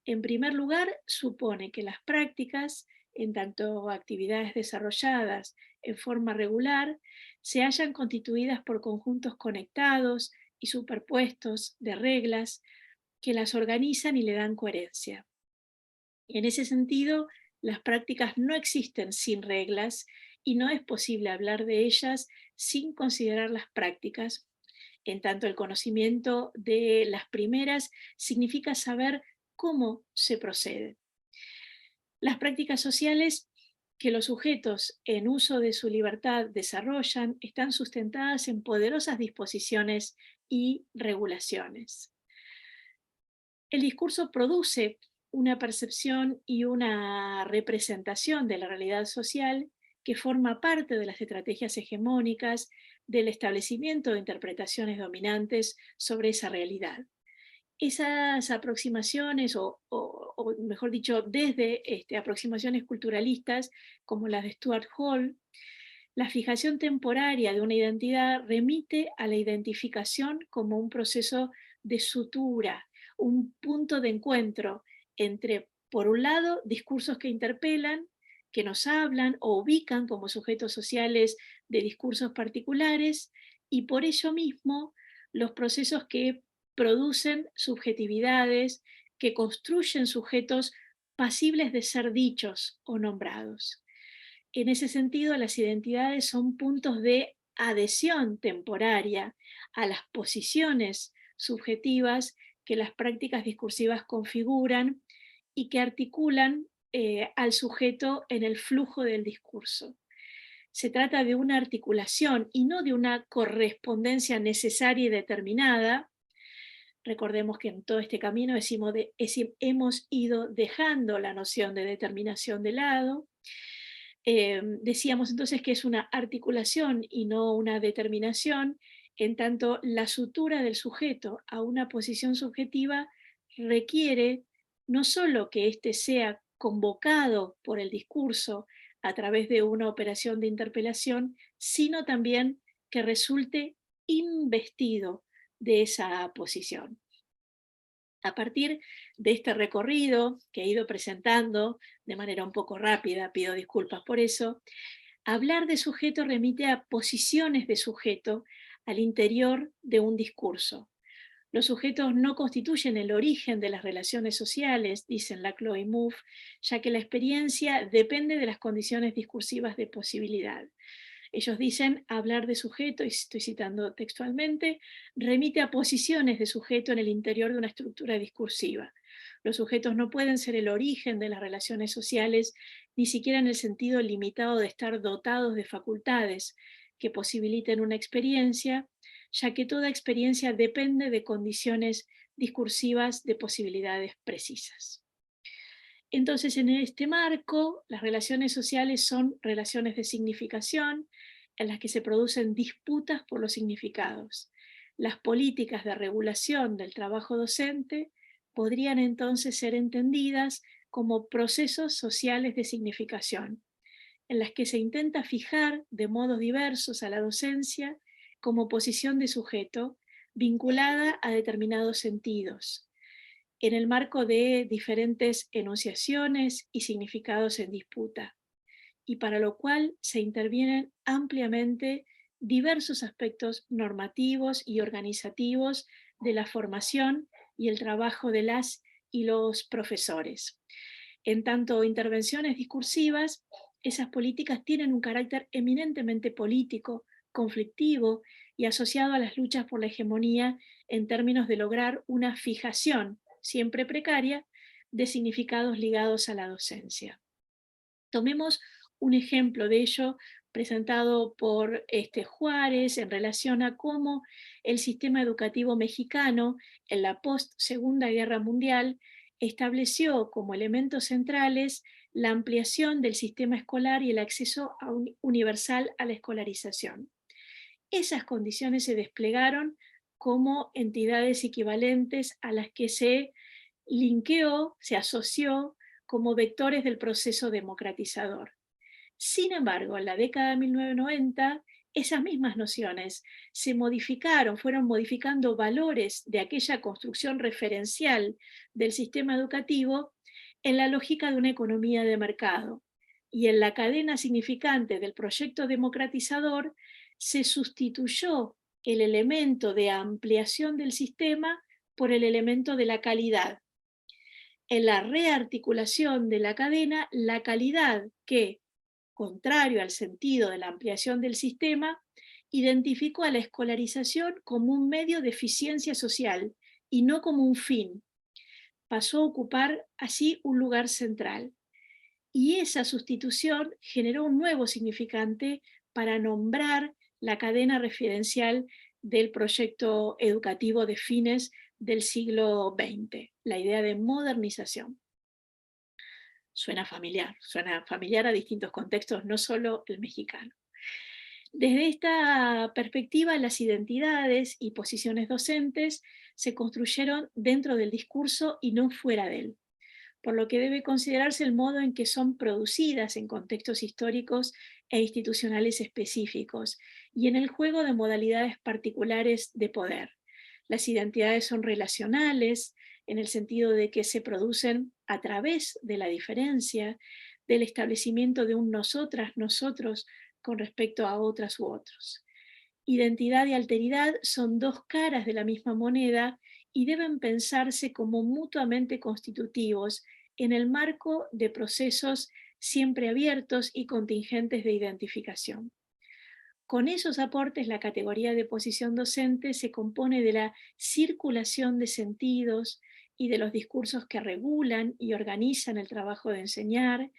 En primer lugar, supone que las prácticas, en tanto actividades desarrolladas en forma regular, se hallan constituidas por conjuntos conectados y superpuestos de reglas que las organizan y le dan coherencia. En ese sentido, las prácticas no existen sin reglas y no es posible hablar de ellas sin considerar las prácticas. En tanto, el conocimiento de las primeras significa saber cómo se procede. Las prácticas sociales que los sujetos en uso de su libertad desarrollan están sustentadas en poderosas disposiciones y regulaciones. El discurso produce una percepción y una representación de la realidad social que forma parte de las estrategias hegemónicas del establecimiento de interpretaciones dominantes sobre esa realidad. Esas aproximaciones, o mejor dicho, desde aproximaciones culturalistas como las de Stuart Hall, la fijación temporaria de una identidad remite a la identificación como un proceso de sutura, un punto de encuentro entre, por un lado, discursos que interpelan, que nos hablan o ubican como sujetos sociales de discursos particulares, y por ello mismo los procesos que producen subjetividades, que construyen sujetos pasibles de ser dichos o nombrados. En ese sentido, las identidades son puntos de adhesión temporaria a las posiciones subjetivas que las prácticas discursivas configuran y que articulan al sujeto en el flujo del discurso. Se trata de una articulación y no de una correspondencia necesaria y determinada. Recordemos que en todo este camino hemos ido dejando la noción de determinación de lado. Decíamos entonces que es una articulación y no una determinación, en tanto la sutura del sujeto a una posición subjetiva requiere no solo que éste sea convocado por el discurso a través de una operación de interpelación, sino también que resulte investido de esa posición. A partir de este recorrido que he ido presentando de manera un poco rápida, pido disculpas por eso, hablar de sujeto remite a posiciones de sujeto al interior de un discurso. Los sujetos no constituyen el origen de las relaciones sociales, dicen Laclau y Mouffe, ya que la experiencia depende de las condiciones discursivas de posibilidad. Ellos dicen, hablar de sujeto, y estoy citando textualmente, remite a posiciones de sujeto en el interior de una estructura discursiva. Los sujetos no pueden ser el origen de las relaciones sociales, ni siquiera en el sentido limitado de estar dotados de facultades que posibiliten una experiencia, ya que toda experiencia depende de condiciones discursivas de posibilidades precisas. Entonces, en este marco, las relaciones sociales son relaciones de significación en las que se producen disputas por los significados. Las políticas de regulación del trabajo docente podrían entonces ser entendidas como procesos sociales de significación, en las que se intenta fijar de modos diversos a la docencia como posición de sujeto vinculada a determinados sentidos, en el marco de diferentes enunciaciones y significados en disputa, y para lo cual se intervienen ampliamente diversos aspectos normativos y organizativos de la formación y el trabajo de las y los profesores. En tanto intervenciones discursivas, esas políticas tienen un carácter eminentemente político, conflictivo y asociado a las luchas por la hegemonía en términos de lograr una fijación, siempre precaria, de significados ligados a la docencia. Tomemos un ejemplo de ello presentado por Juárez en relación a cómo el sistema educativo mexicano en la post-Segunda Guerra Mundial estableció como elementos centrales la ampliación del sistema escolar y el acceso universal a la escolarización. Esas condiciones se desplegaron como entidades equivalentes a las que se linkeó, se asoció como vectores del proceso democratizador. Sin embargo, en la década de 1990, esas mismas nociones se modificaron, fueron modificando valores de aquella construcción referencial del sistema educativo en la lógica de una economía de mercado. Y en la cadena significante del proyecto democratizador se sustituyó el elemento de ampliación del sistema por el elemento de la calidad. En la rearticulación de la cadena, la calidad que, contrario al sentido de la ampliación del sistema, identificó a la escolarización como un medio de eficiencia social y no como un fin. Pasó a ocupar así un lugar central. Y esa sustitución generó un nuevo significante para nombrar la cadena referencial del proyecto educativo de fines del siglo XX, la idea de modernización. Suena familiar a distintos contextos, no solo el mexicano. Desde esta perspectiva, las identidades y posiciones docentes se construyeron dentro del discurso y no fuera de él, por lo que debe considerarse el modo en que son producidas en contextos históricos e institucionales específicos y en el juego de modalidades particulares de poder. Las identidades son relacionales, en el sentido de que se producen a través de la diferencia, del establecimiento de un nosotras, nosotros, con respecto a otras u otros. Identidad y alteridad son dos caras de la misma moneda y deben pensarse como mutuamente constitutivos en el marco de procesos siempre abiertos y contingentes de identificación. Con esos aportes, la categoría de posición docente se compone de la circulación de sentidos y de los discursos que regulan y organizan el trabajo de enseñar,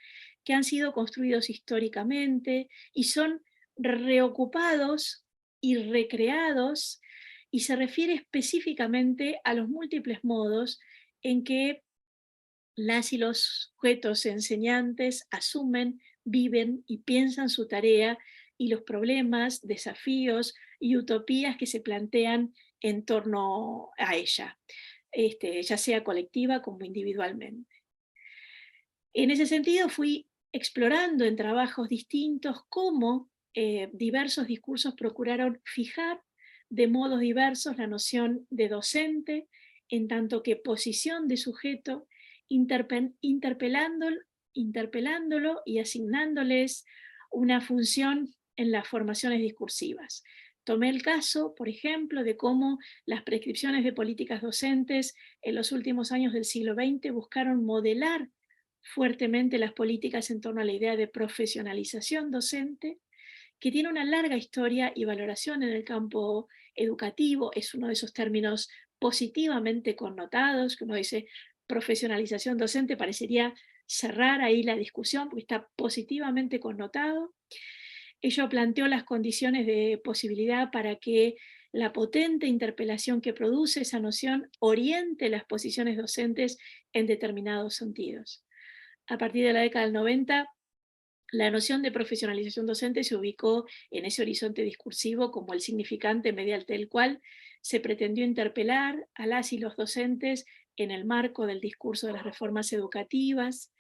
que han sido construidos históricamente y son reocupados y recreados, y se refiere específicamente a los múltiples modos en que las y los sujetos enseñantes asumen, viven y piensan su tarea y los problemas, desafíos y utopías que se plantean en torno a ella, ya sea colectiva como individualmente. En ese sentido fui explorando en trabajos distintos cómo diversos discursos procuraron fijar de modos diversos la noción de docente en tanto que posición de sujeto, interpelándolo y asignándoles una función en las formaciones discursivas. Tomé el caso, por ejemplo, de cómo las prescripciones de políticas docentes en los últimos años del siglo XX buscaron modelar fuertemente las políticas en torno a la idea de profesionalización docente, que tiene una larga historia y valoración en el campo educativo. Es uno de esos términos positivamente connotados, que uno dice profesionalización docente, parecería cerrar ahí la discusión porque está positivamente connotado. Ello planteó las condiciones de posibilidad para que la potente interpelación que produce esa noción oriente las posiciones docentes en determinados sentidos. A partir de la década del 90, la noción de profesionalización docente se ubicó en ese horizonte discursivo como el significante mediante el cual se pretendió interpelar a las y los docentes en el marco del discurso de las reformas educativas.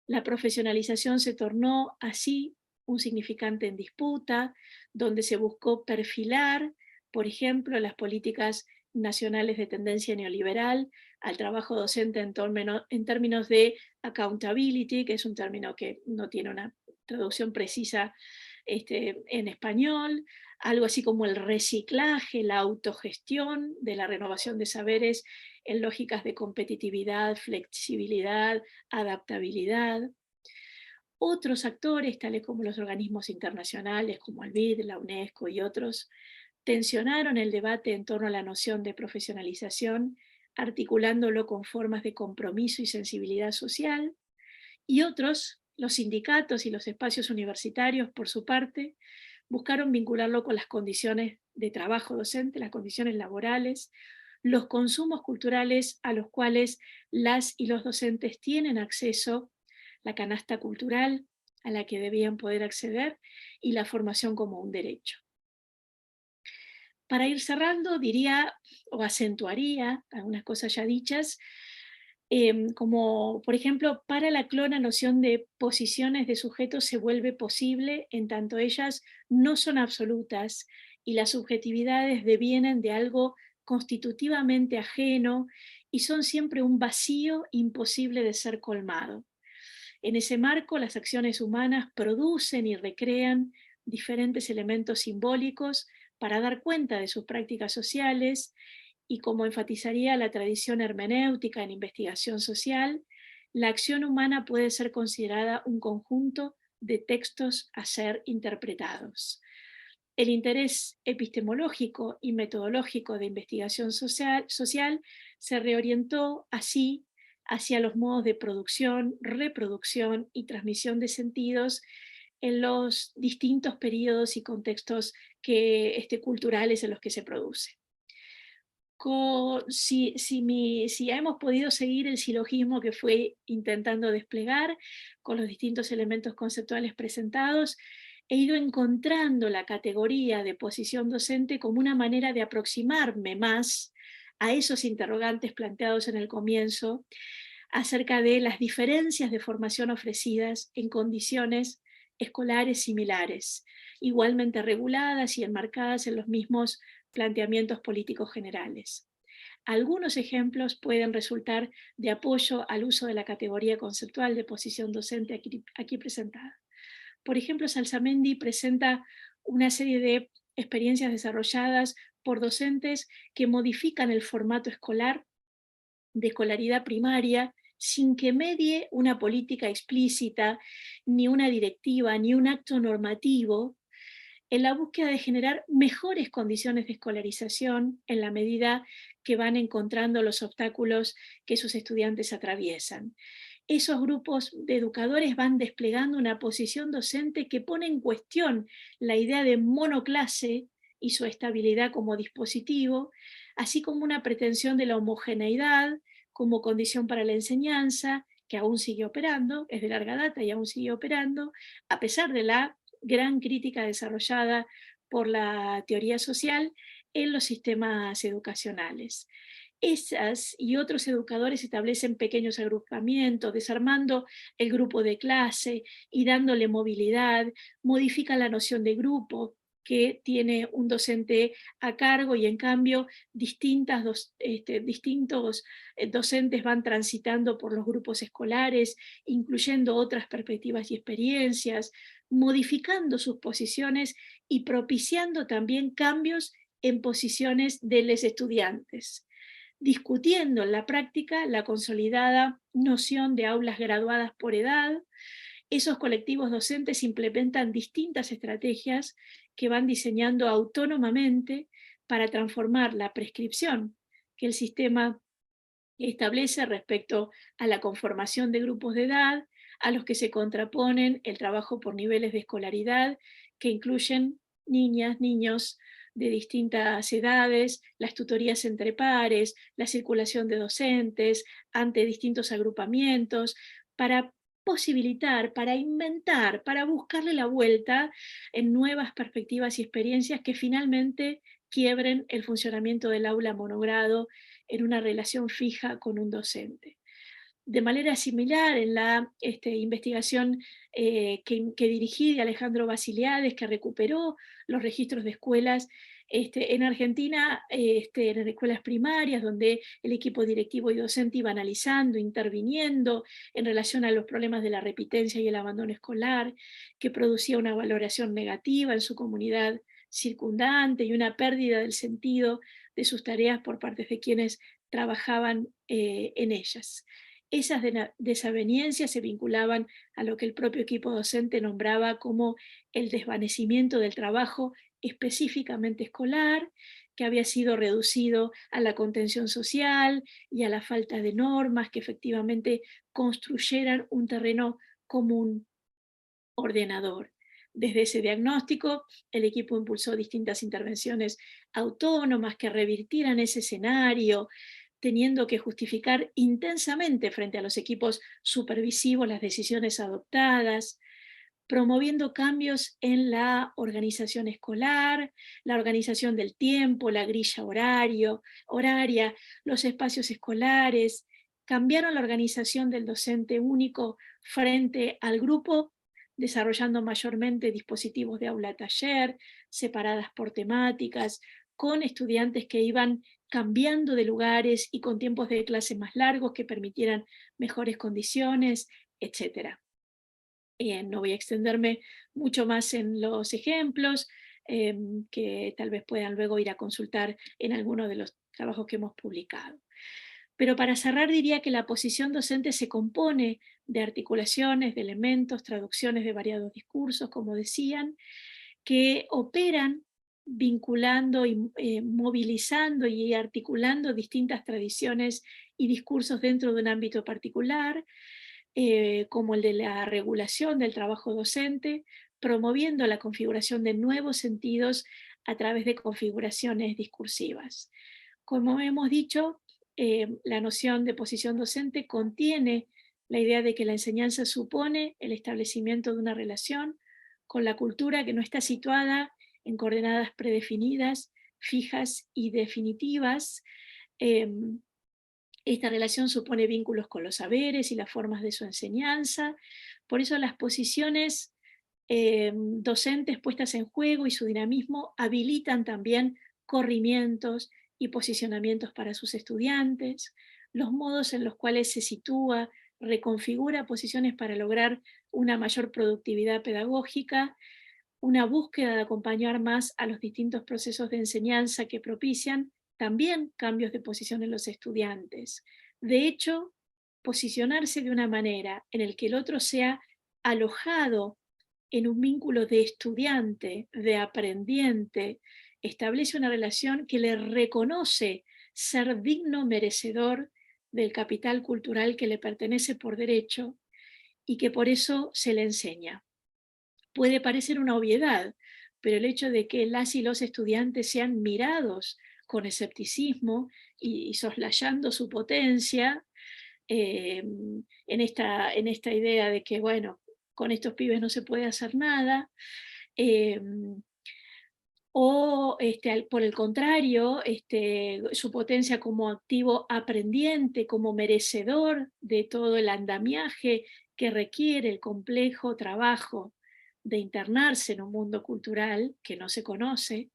La profesionalización se tornó así un significante en disputa, donde se buscó perfilar, por ejemplo, las políticas nacionales de tendencia neoliberal al trabajo docente en términos de accountability, que es un término que no tiene una traducción precisa en español, algo así como el reciclaje, la autogestión de la renovación de saberes en lógicas de competitividad, flexibilidad, adaptabilidad. Otros actores, tales como los organismos internacionales como el BID, la UNESCO y otros, tensionaron el debate en torno a la noción de profesionalización, articulándolo con formas de compromiso y sensibilidad social, y otros, los sindicatos y los espacios universitarios, por su parte, buscaron vincularlo con las condiciones de trabajo docente, las condiciones laborales, los consumos culturales a los cuales las y los docentes tienen acceso, la canasta cultural a la que debían poder acceder y la formación como un derecho. Para ir cerrando, diría o acentuaría algunas cosas ya dichas, como por ejemplo, para la clona noción de posiciones de sujetos se vuelve posible en tanto ellas no son absolutas y las subjetividades devienen de algo constitutivamente ajeno y son siempre un vacío imposible de ser colmado. En ese marco, las acciones humanas producen y recrean diferentes elementos simbólicos para dar cuenta de sus prácticas sociales y, como enfatizaría la tradición hermenéutica en investigación social, la acción humana puede ser considerada un conjunto de textos a ser interpretados. El interés epistemológico y metodológico de investigación social se reorientó así hacia los modos de producción, reproducción y transmisión de sentidos en los distintos periodos y contextos culturales en los que se produce. Si hemos podido seguir el silogismo que fue intentando desplegar con los distintos elementos conceptuales presentados, he ido encontrando la categoría de posición docente como una manera de aproximarme más a esos interrogantes planteados en el comienzo acerca de las diferencias de formación ofrecidas en condiciones escolares similares, igualmente reguladas y enmarcadas en los mismos planteamientos políticos generales. Algunos ejemplos pueden resultar de apoyo al uso de la categoría conceptual de posición docente aquí presentada. Por ejemplo, Salsamendi presenta una serie de experiencias desarrolladas por docentes que modifican el formato escolar de escolaridad primaria sin que medie una política explícita, ni una directiva, ni un acto normativo, en la búsqueda de generar mejores condiciones de escolarización en la medida que van encontrando los obstáculos que sus estudiantes atraviesan. Esos grupos de educadores van desplegando una posición docente que pone en cuestión la idea de monoclase y su estabilidad como dispositivo, así como una pretensión de la homogeneidad como condición para la enseñanza, que aún sigue operando, es de larga data y aún sigue operando, a pesar de la gran crítica desarrollada por la teoría social en los sistemas educacionales. Esas y otros educadores establecen pequeños agrupamientos, desarmando el grupo de clase y dándole movilidad, modifican la noción de grupo, que tiene un docente a cargo, y en cambio distintos docentes van transitando por los grupos escolares, incluyendo otras perspectivas y experiencias, modificando sus posiciones y propiciando también cambios en posiciones de los estudiantes, discutiendo en la práctica la consolidada noción de aulas graduadas por edad. Esos colectivos docentes implementan distintas estrategias que van diseñando autónomamente para transformar la prescripción que el sistema establece respecto a la conformación de grupos de edad, a los que se contraponen el trabajo por niveles de escolaridad, que incluyen niñas, niños de distintas edades, las tutorías entre pares, la circulación de docentes ante distintos agrupamientos, para posibilitar, para inventar, para buscarle la vuelta en nuevas perspectivas y experiencias que finalmente quiebren el funcionamiento del aula monogrado en una relación fija con un docente. De manera similar, en la investigación que dirigí de Alejandro Basiliades, que recuperó los registros de escuelas en Argentina, en escuelas primarias, donde el equipo directivo y docente iba analizando, interviniendo en relación a los problemas de la repitencia y el abandono escolar, que producía una valoración negativa en su comunidad circundante y una pérdida del sentido de sus tareas por parte de quienes trabajaban en ellas. Esas desavenencias se vinculaban a lo que el propio equipo docente nombraba como el desvanecimiento del trabajo específicamente escolar, que había sido reducido a la contención social y a la falta de normas que efectivamente construyeran un terreno común ordenador. Desde ese diagnóstico, el equipo impulsó distintas intervenciones autónomas que revirtieran ese escenario, teniendo que justificar intensamente frente a los equipos supervisivos las decisiones adoptadas, promoviendo cambios en la organización escolar, la organización del tiempo, la grilla horaria, los espacios escolares. Cambiaron la organización del docente único frente al grupo, desarrollando mayormente dispositivos de aula-taller, separadas por temáticas, con estudiantes que iban cambiando de lugares y con tiempos de clase más largos que permitieran mejores condiciones, etc. No voy a extenderme mucho más en los ejemplos, que tal vez puedan luego ir a consultar en alguno de los trabajos que hemos publicado. Pero para cerrar diría que la posición docente se compone de articulaciones, de elementos, traducciones de variados discursos, como decían, que operan vinculando y movilizando y articulando distintas tradiciones y discursos dentro de un ámbito particular, como el de la regulación del trabajo docente, promoviendo la configuración de nuevos sentidos a través de configuraciones discursivas. Como hemos dicho, la noción de posición docente contiene la idea de que la enseñanza supone el establecimiento de una relación con la cultura que no está situada en coordenadas predefinidas, fijas y definitivas. Esta relación supone vínculos con los saberes y las formas de su enseñanza. Por eso las posiciones docentes puestas en juego y su dinamismo habilitan también corrimientos y posicionamientos para sus estudiantes, los modos en los cuales se sitúa, reconfigura posiciones para lograr una mayor productividad pedagógica, una búsqueda de acompañar más a los distintos procesos de enseñanza que propician también cambios de posición en los estudiantes. De hecho, posicionarse de una manera en el que el otro sea alojado en un vínculo de estudiante, de aprendiente, establece una relación que le reconoce ser digno merecedor del capital cultural que le pertenece por derecho y que por eso se le enseña. Puede parecer una obviedad, pero el hecho de que las y los estudiantes sean mirados con escepticismo y soslayando su potencia, en esta idea de que, bueno, con estos pibes no se puede hacer nada, o por el contrario, su potencia como activo aprendiente, como merecedor de todo el andamiaje que requiere el complejo trabajo de internarse en un mundo cultural que no se conoce,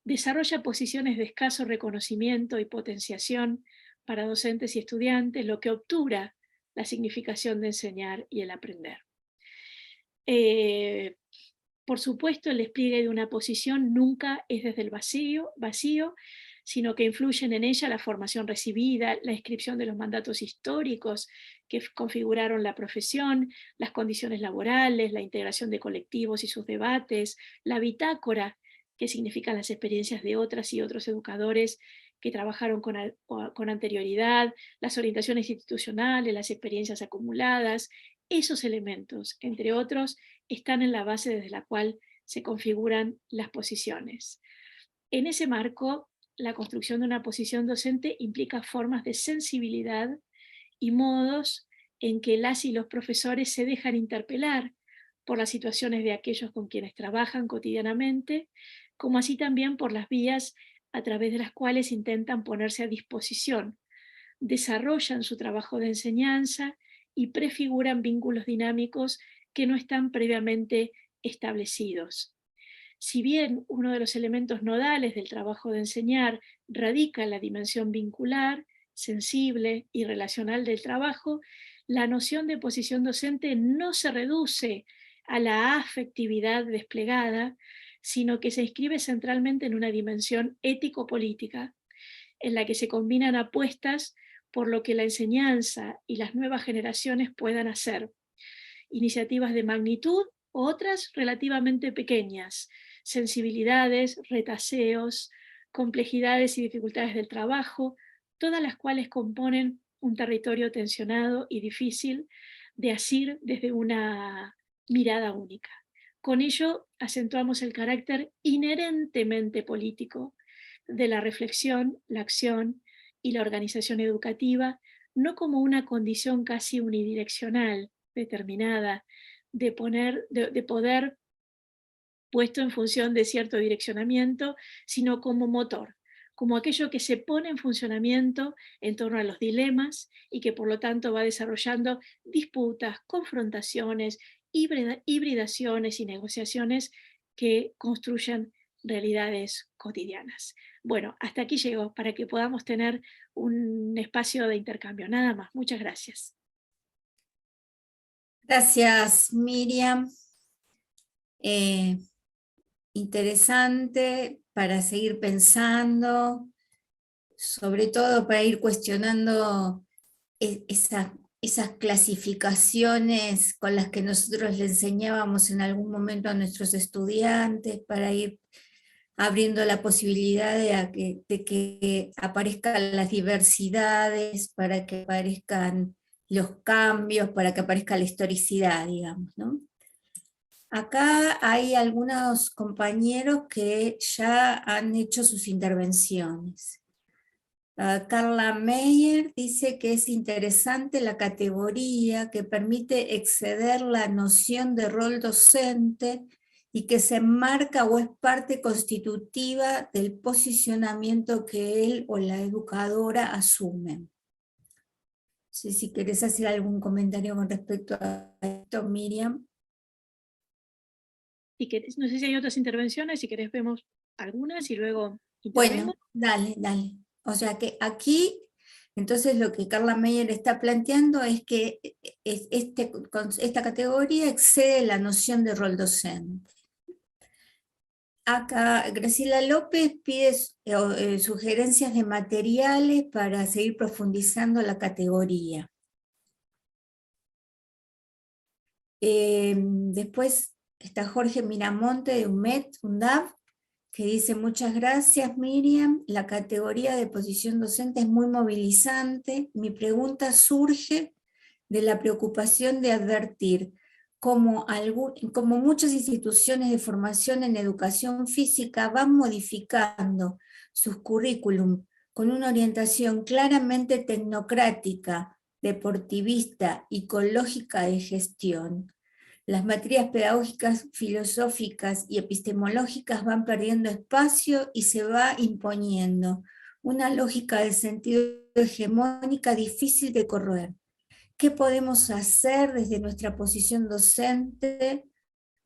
desarrolla posiciones de escaso reconocimiento y potenciación para docentes y estudiantes, lo que obtura la significación de enseñar y el aprender. Por supuesto, el despliegue de una posición nunca es desde el vacío, sino que influyen en ella la formación recibida, la inscripción de los mandatos históricos que configuraron la profesión, las condiciones laborales, la integración de colectivos y sus debates, la bitácora, que significan las experiencias de otras y otros educadores que trabajaron con anterioridad, las orientaciones institucionales, las experiencias acumuladas. Esos elementos, entre otros, están en la base desde la cual se configuran las posiciones. En ese marco, la construcción de una posición docente implica formas de sensibilidad y modos en que las y los profesores se dejan interpelar por las situaciones de aquellos con quienes trabajan cotidianamente, como así también por las vías a través de las cuales intentan ponerse a disposición, desarrollan su trabajo de enseñanza y prefiguran vínculos dinámicos que no están previamente establecidos. Si bien uno de los elementos nodales del trabajo de enseñar radica en la dimensión vincular, sensible y relacional del trabajo, la noción de posición docente no se reduce a la afectividad desplegada, sino que se inscribe centralmente en una dimensión ético-política, en la que se combinan apuestas por lo que la enseñanza y las nuevas generaciones puedan hacer. Iniciativas de magnitud, otras relativamente pequeñas, sensibilidades, retaseos, complejidades y dificultades del trabajo, todas las cuales componen un territorio tensionado y difícil de asir desde una mirada única. Con ello acentuamos el carácter inherentemente político de la reflexión, la acción y la organización educativa, no como una condición casi unidireccional, determinada, de poder puesto en función de cierto direccionamiento, sino como motor, como aquello que se pone en funcionamiento en torno a los dilemas y que por lo tanto va desarrollando disputas, confrontaciones, hibridaciones y negociaciones que construyan realidades cotidianas. Bueno, hasta aquí llego para que podamos tener un espacio de intercambio. Nada más. Muchas gracias. Gracias, Miriam. Interesante para seguir pensando, sobre todo para ir cuestionando esas clasificaciones con las que nosotros le enseñábamos en algún momento a nuestros estudiantes, para ir abriendo la posibilidad de que aparezcan las diversidades, para que aparezcan los cambios, para que aparezca la historicidad, digamos, ¿no? Acá hay algunos compañeros que ya han hecho sus intervenciones. Carla Meyer dice que es interesante la categoría que permite exceder la noción de rol docente y que se enmarca o es parte constitutiva del posicionamiento que él o la educadora asumen. No sé si querés hacer algún comentario con respecto a esto, Miriam. Si querés, no sé si hay otras intervenciones, si querés vemos algunas y luego intervengo. Bueno, dale. O sea que aquí, entonces lo que Carla Meyer está planteando es que esta categoría excede la noción de rol docente. Acá Graciela López pide sugerencias de materiales para seguir profundizando la categoría. Después está Jorge Miramonte de UNDAV, que dice: muchas gracias, Miriam, la categoría de posición docente es muy movilizante. Mi pregunta surge de la preocupación de advertir como muchas instituciones de formación en educación física van modificando sus currículum con una orientación claramente tecnocrática, deportivista y con lógica de gestión. Las materias pedagógicas, filosóficas y epistemológicas van perdiendo espacio y se va imponiendo una lógica de sentido hegemónica difícil de corroer. ¿Qué podemos hacer desde nuestra posición docente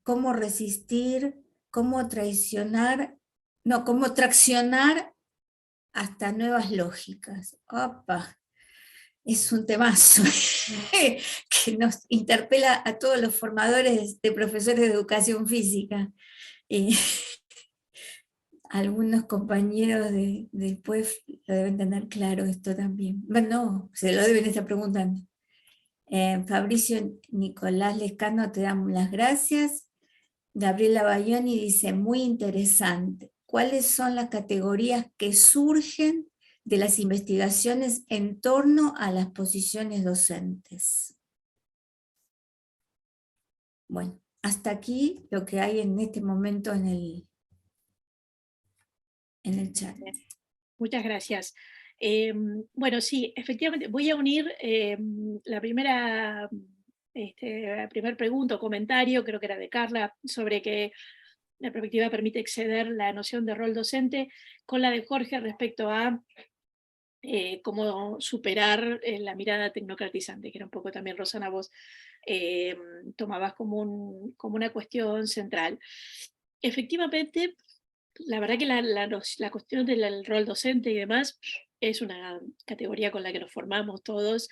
cómo resistir, cómo traicionar, no, cómo traccionar hasta nuevas lógicas. ¡Opa! Es un temazo que nos interpela a todos los formadores de profesores de educación física. Algunos compañeros del PUEF lo deben tener claro esto también. Bueno, no, se lo deben estar preguntando. Fabricio Nicolás Lescano, te damos las gracias. Gabriela Bayoni dice, muy interesante. ¿Cuáles son las categorías que surgen de las investigaciones en torno a las posiciones docentes? Bueno, hasta aquí lo que hay en este momento en el chat. Muchas gracias. Bueno, sí, efectivamente, voy a unir la primera pregunta o comentario, creo que era de Carla, sobre que la perspectiva permite exceder la noción de rol docente, con la de Jorge respecto a cómo superar la mirada tecnocratizante, que era un poco también, Rosana, vos tomabas como una cuestión central. Efectivamente, la verdad que la cuestión del rol docente y demás es una categoría con la que nos formamos todos,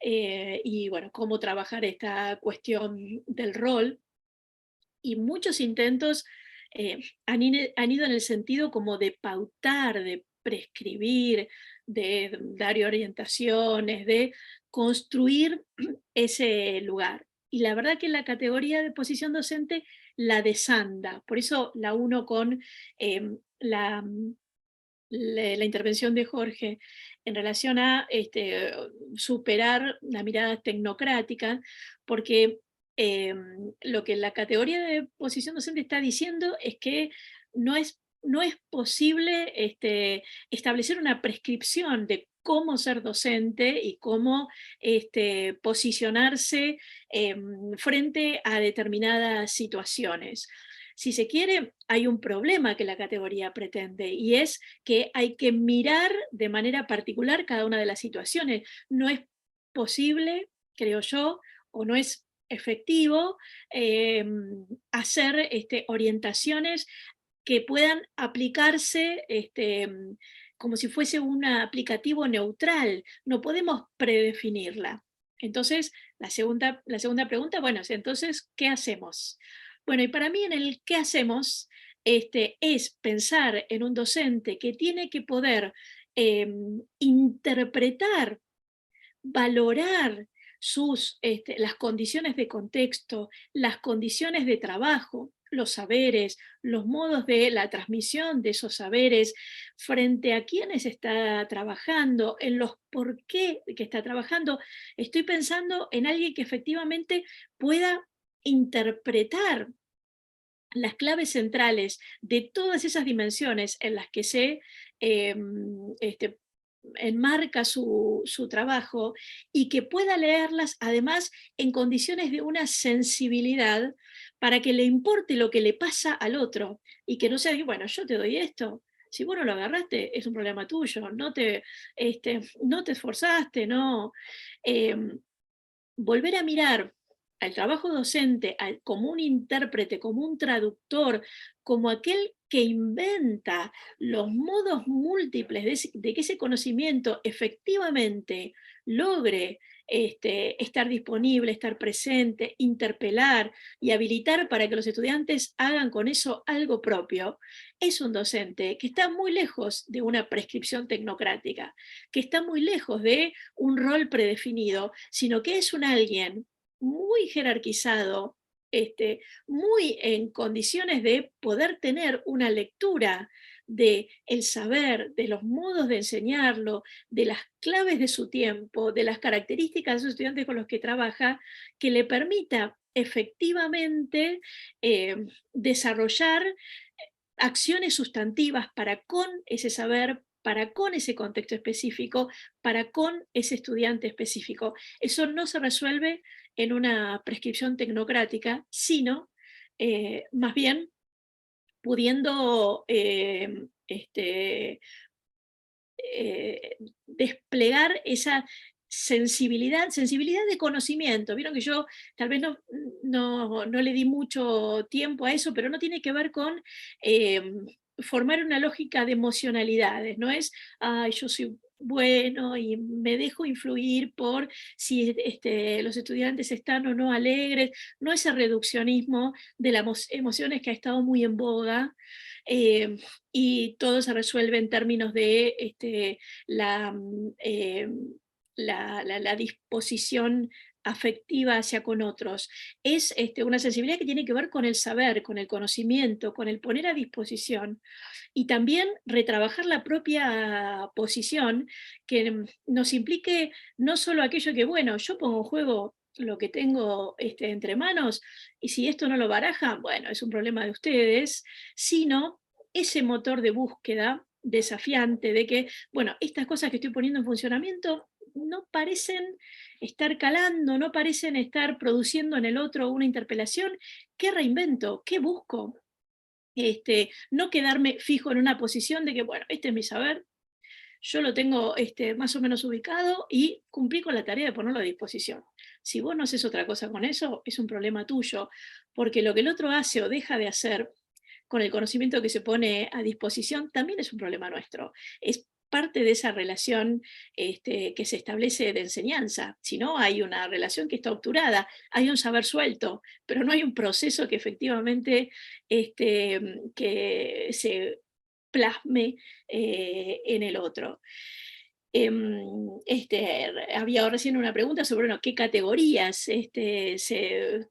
y bueno, cómo trabajar esta cuestión del rol, y muchos intentos han ido en el sentido como de pautar, de prescribir, de dar orientaciones, de construir ese lugar. Y la verdad que la categoría de posición docente la desanda, por eso la uno con la intervención de Jorge en relación a superar la mirada tecnocrática, porque lo que la categoría de posición docente está diciendo es que no es posible establecer una prescripción de cómo ser docente y cómo posicionarse frente a determinadas situaciones. Si se quiere, hay un problema que la categoría pretende, y es que hay que mirar de manera particular cada una de las situaciones. No es posible, creo yo, o no es efectivo hacer orientaciones que puedan aplicarse como si fuese un aplicativo neutral. No podemos predefinirla. Entonces, la segunda pregunta, bueno, entonces, ¿qué hacemos? Bueno, y para mí en el ¿qué hacemos? Es pensar en un docente que tiene que poder interpretar, valorar las condiciones de contexto, las condiciones de trabajo, los saberes, los modos de la transmisión de esos saberes, frente a quienes está trabajando, en los por qué que está trabajando. Estoy pensando en alguien que efectivamente pueda interpretar las claves centrales de todas esas dimensiones en las que se enmarca su trabajo, y que pueda leerlas además en condiciones de una sensibilidad para que le importe lo que le pasa al otro, y que no sea, bueno, yo te doy esto, si vos no lo agarraste es un problema tuyo, no te esforzaste, no. Volver a mirar al trabajo docente como un intérprete, como un traductor, como aquel que inventa los modos múltiples de que ese conocimiento efectivamente logre estar disponible, estar presente, interpelar y habilitar para que los estudiantes hagan con eso algo propio, es un docente que está muy lejos de una prescripción tecnocrática, que está muy lejos de un rol predefinido, sino que es un alguien muy jerarquizado, muy en condiciones de poder tener una lectura de el saber, de los modos de enseñarlo, de las claves de su tiempo, de las características de sus estudiantes con los que trabaja, que le permita efectivamente desarrollar acciones sustantivas para con ese saber, para con ese contexto específico, para con ese estudiante específico. Eso no se resuelve en una prescripción tecnocrática, sino más bien pudiendo desplegar sensibilidad de conocimiento. Vieron que yo tal vez no le di mucho tiempo a eso, pero no tiene que ver con formar una lógica de emocionalidades, no es, ay, yo soy bueno y me dejo influir por si los estudiantes están o no alegres, no ese reduccionismo de las emociones que ha estado muy en boga, y todo se resuelve en términos de la, la disposición afectiva hacia con otros. Es una sensibilidad que tiene que ver con el saber, con el conocimiento, con el poner a disposición, y también retrabajar la propia posición, que nos implique no solo aquello que, bueno, yo pongo en juego lo que tengo entre manos, y si esto no lo barajan, bueno, es un problema de ustedes, sino ese motor de búsqueda desafiante de que, bueno, estas cosas que estoy poniendo en funcionamiento no parecen estar calando, no parecen estar produciendo en el otro una interpelación. ¿Qué reinvento? ¿Qué busco? No quedarme fijo en una posición de que, bueno, este es mi saber, yo lo tengo más o menos ubicado y cumplí con la tarea de ponerlo a disposición. Si vos no haces otra cosa con eso, es un problema tuyo, porque lo que el otro hace o deja de hacer con el conocimiento que se pone a disposición también es un problema nuestro. Es parte de esa relación que se establece de enseñanza. Si no, hay una relación que está obturada, hay un saber suelto, pero no hay un proceso que efectivamente que se plasme en el otro. Había recién una pregunta sobre, bueno, qué categorías se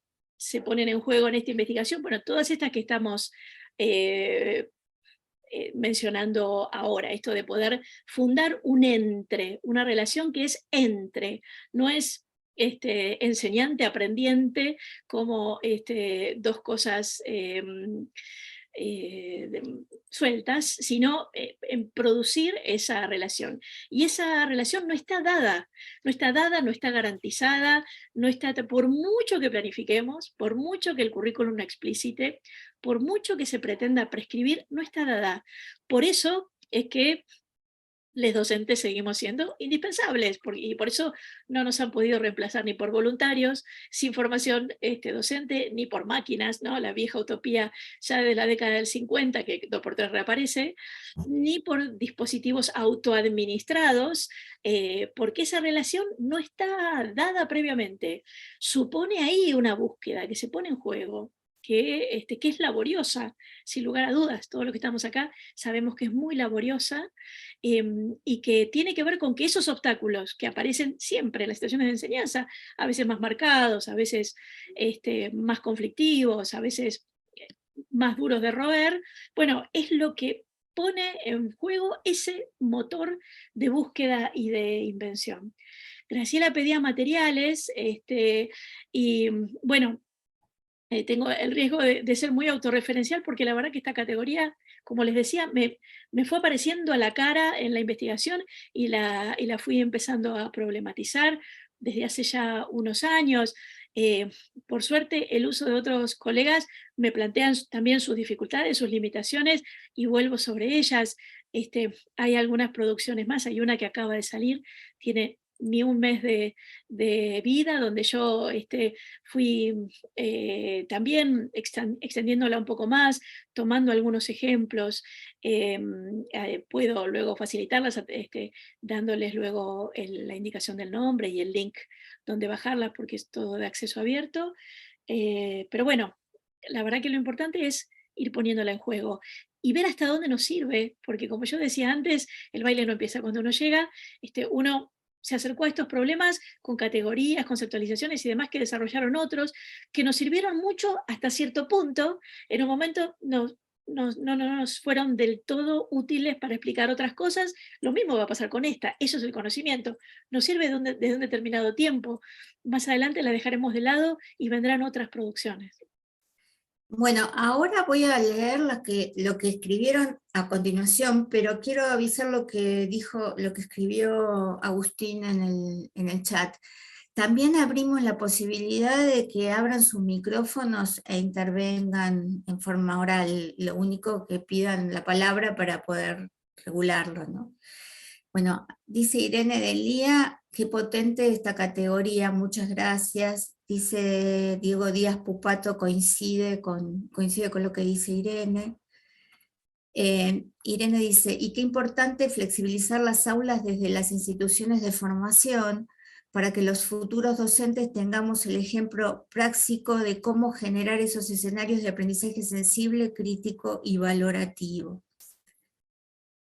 ponen en juego en esta investigación. Bueno, todas estas que estamos mencionando ahora, esto de poder fundar un entre, una relación que es entre, no es enseñante, aprendiente, como dos cosas sueltas, sino en producir esa relación. Y esa relación no está dada, no está dada, no está garantizada, no está, por mucho que planifiquemos, por mucho que el currículum no explicite, por mucho que se pretenda prescribir, no está dada. Por eso es que los docentes seguimos siendo indispensables, y por eso no nos han podido reemplazar ni por voluntarios sin formación docente, ni por máquinas, ¿no? La vieja utopía ya de la década del 50, que 2x3 reaparece, ni por dispositivos autoadministrados, porque esa relación no está dada previamente. Supone ahí una búsqueda que se pone en juego, que es laboriosa, sin lugar a dudas. Todos los que estamos acá sabemos que es muy laboriosa, y que tiene que ver con que esos obstáculos que aparecen siempre en las situaciones de enseñanza, a veces más marcados, a veces más conflictivos, a veces más duros de roer, bueno, es lo que pone en juego ese motor de búsqueda y de invención. Graciela pedía materiales, y bueno, tengo el riesgo de ser muy autorreferencial, porque la verdad que esta categoría, como les decía, me fue apareciendo a la cara en la investigación, y la fui empezando a problematizar desde hace ya unos años. Por suerte, el uso de otros colegas me plantean también sus dificultades, sus limitaciones, y vuelvo sobre ellas. Hay algunas producciones más, hay una que acaba de salir, tiene ni un mes de vida, donde yo fui también extendiéndola un poco más, tomando algunos ejemplos. Puedo luego facilitarlas, dándoles luego la indicación del nombre y el link donde bajarla, porque es todo de acceso abierto. Pero bueno, la verdad que lo importante es ir poniéndola en juego y ver hasta dónde nos sirve, porque como yo decía antes, el baile no empieza cuando uno llega. Uno se acercó a estos problemas con categorías, conceptualizaciones y demás que desarrollaron otros, que nos sirvieron mucho hasta cierto punto. En un momento no nos fueron del todo útiles para explicar otras cosas. Lo mismo va a pasar con esta. Eso es el conocimiento. Nos sirve desde un determinado tiempo. Más adelante la dejaremos de lado y vendrán otras producciones. Bueno, ahora voy a leer lo que escribieron a continuación, pero quiero avisar lo que escribió Agustín en el chat. También abrimos la posibilidad de que abran sus micrófonos e intervengan en forma oral, lo único que pidan la palabra para poder regularlo, ¿no? Bueno, dice Irene Delía, Qué potente esta categoría, muchas gracias. Dice Diego Díaz Pupato, coincide con lo que dice Irene. Irene dice, y qué importante flexibilizar las aulas desde las instituciones de formación para que los futuros docentes tengamos el ejemplo práctico de cómo generar esos escenarios de aprendizaje sensible, crítico y valorativo.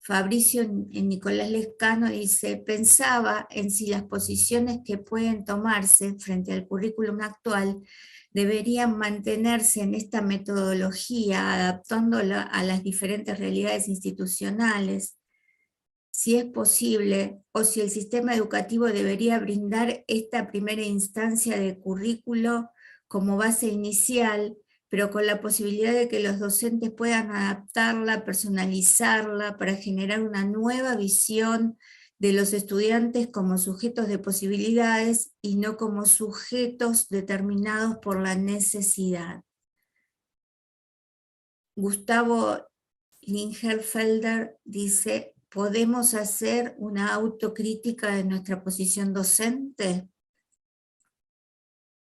Fabricio Nicolás Lescano dice, pensaba en si las posiciones que pueden tomarse frente al currículum actual deberían mantenerse en esta metodología, adaptándola a las diferentes realidades institucionales, si es posible, o si el sistema educativo debería brindar esta primera instancia de currículo como base inicial, pero con la posibilidad de que los docentes puedan adaptarla, personalizarla, para generar una nueva visión de los estudiantes como sujetos de posibilidades y no como sujetos determinados por la necesidad. Gustavo Lingerfelder dice, ¿podemos hacer una autocrítica de nuestra posición docente?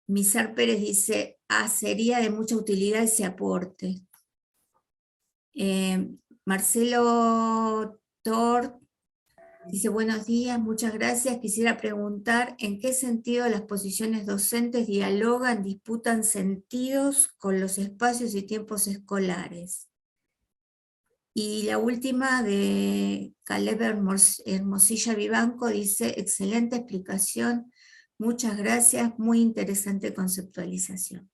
Mizar Pérez dice, sería de mucha utilidad ese aporte. Marcelo Tort dice, buenos días, muchas gracias. Quisiera preguntar, ¿en qué sentido las posiciones docentes dialogan, disputan sentidos con los espacios y tiempos escolares? Y la última de Caleb Hermosilla Vivanco dice, excelente explicación, muchas gracias, muy interesante conceptualización.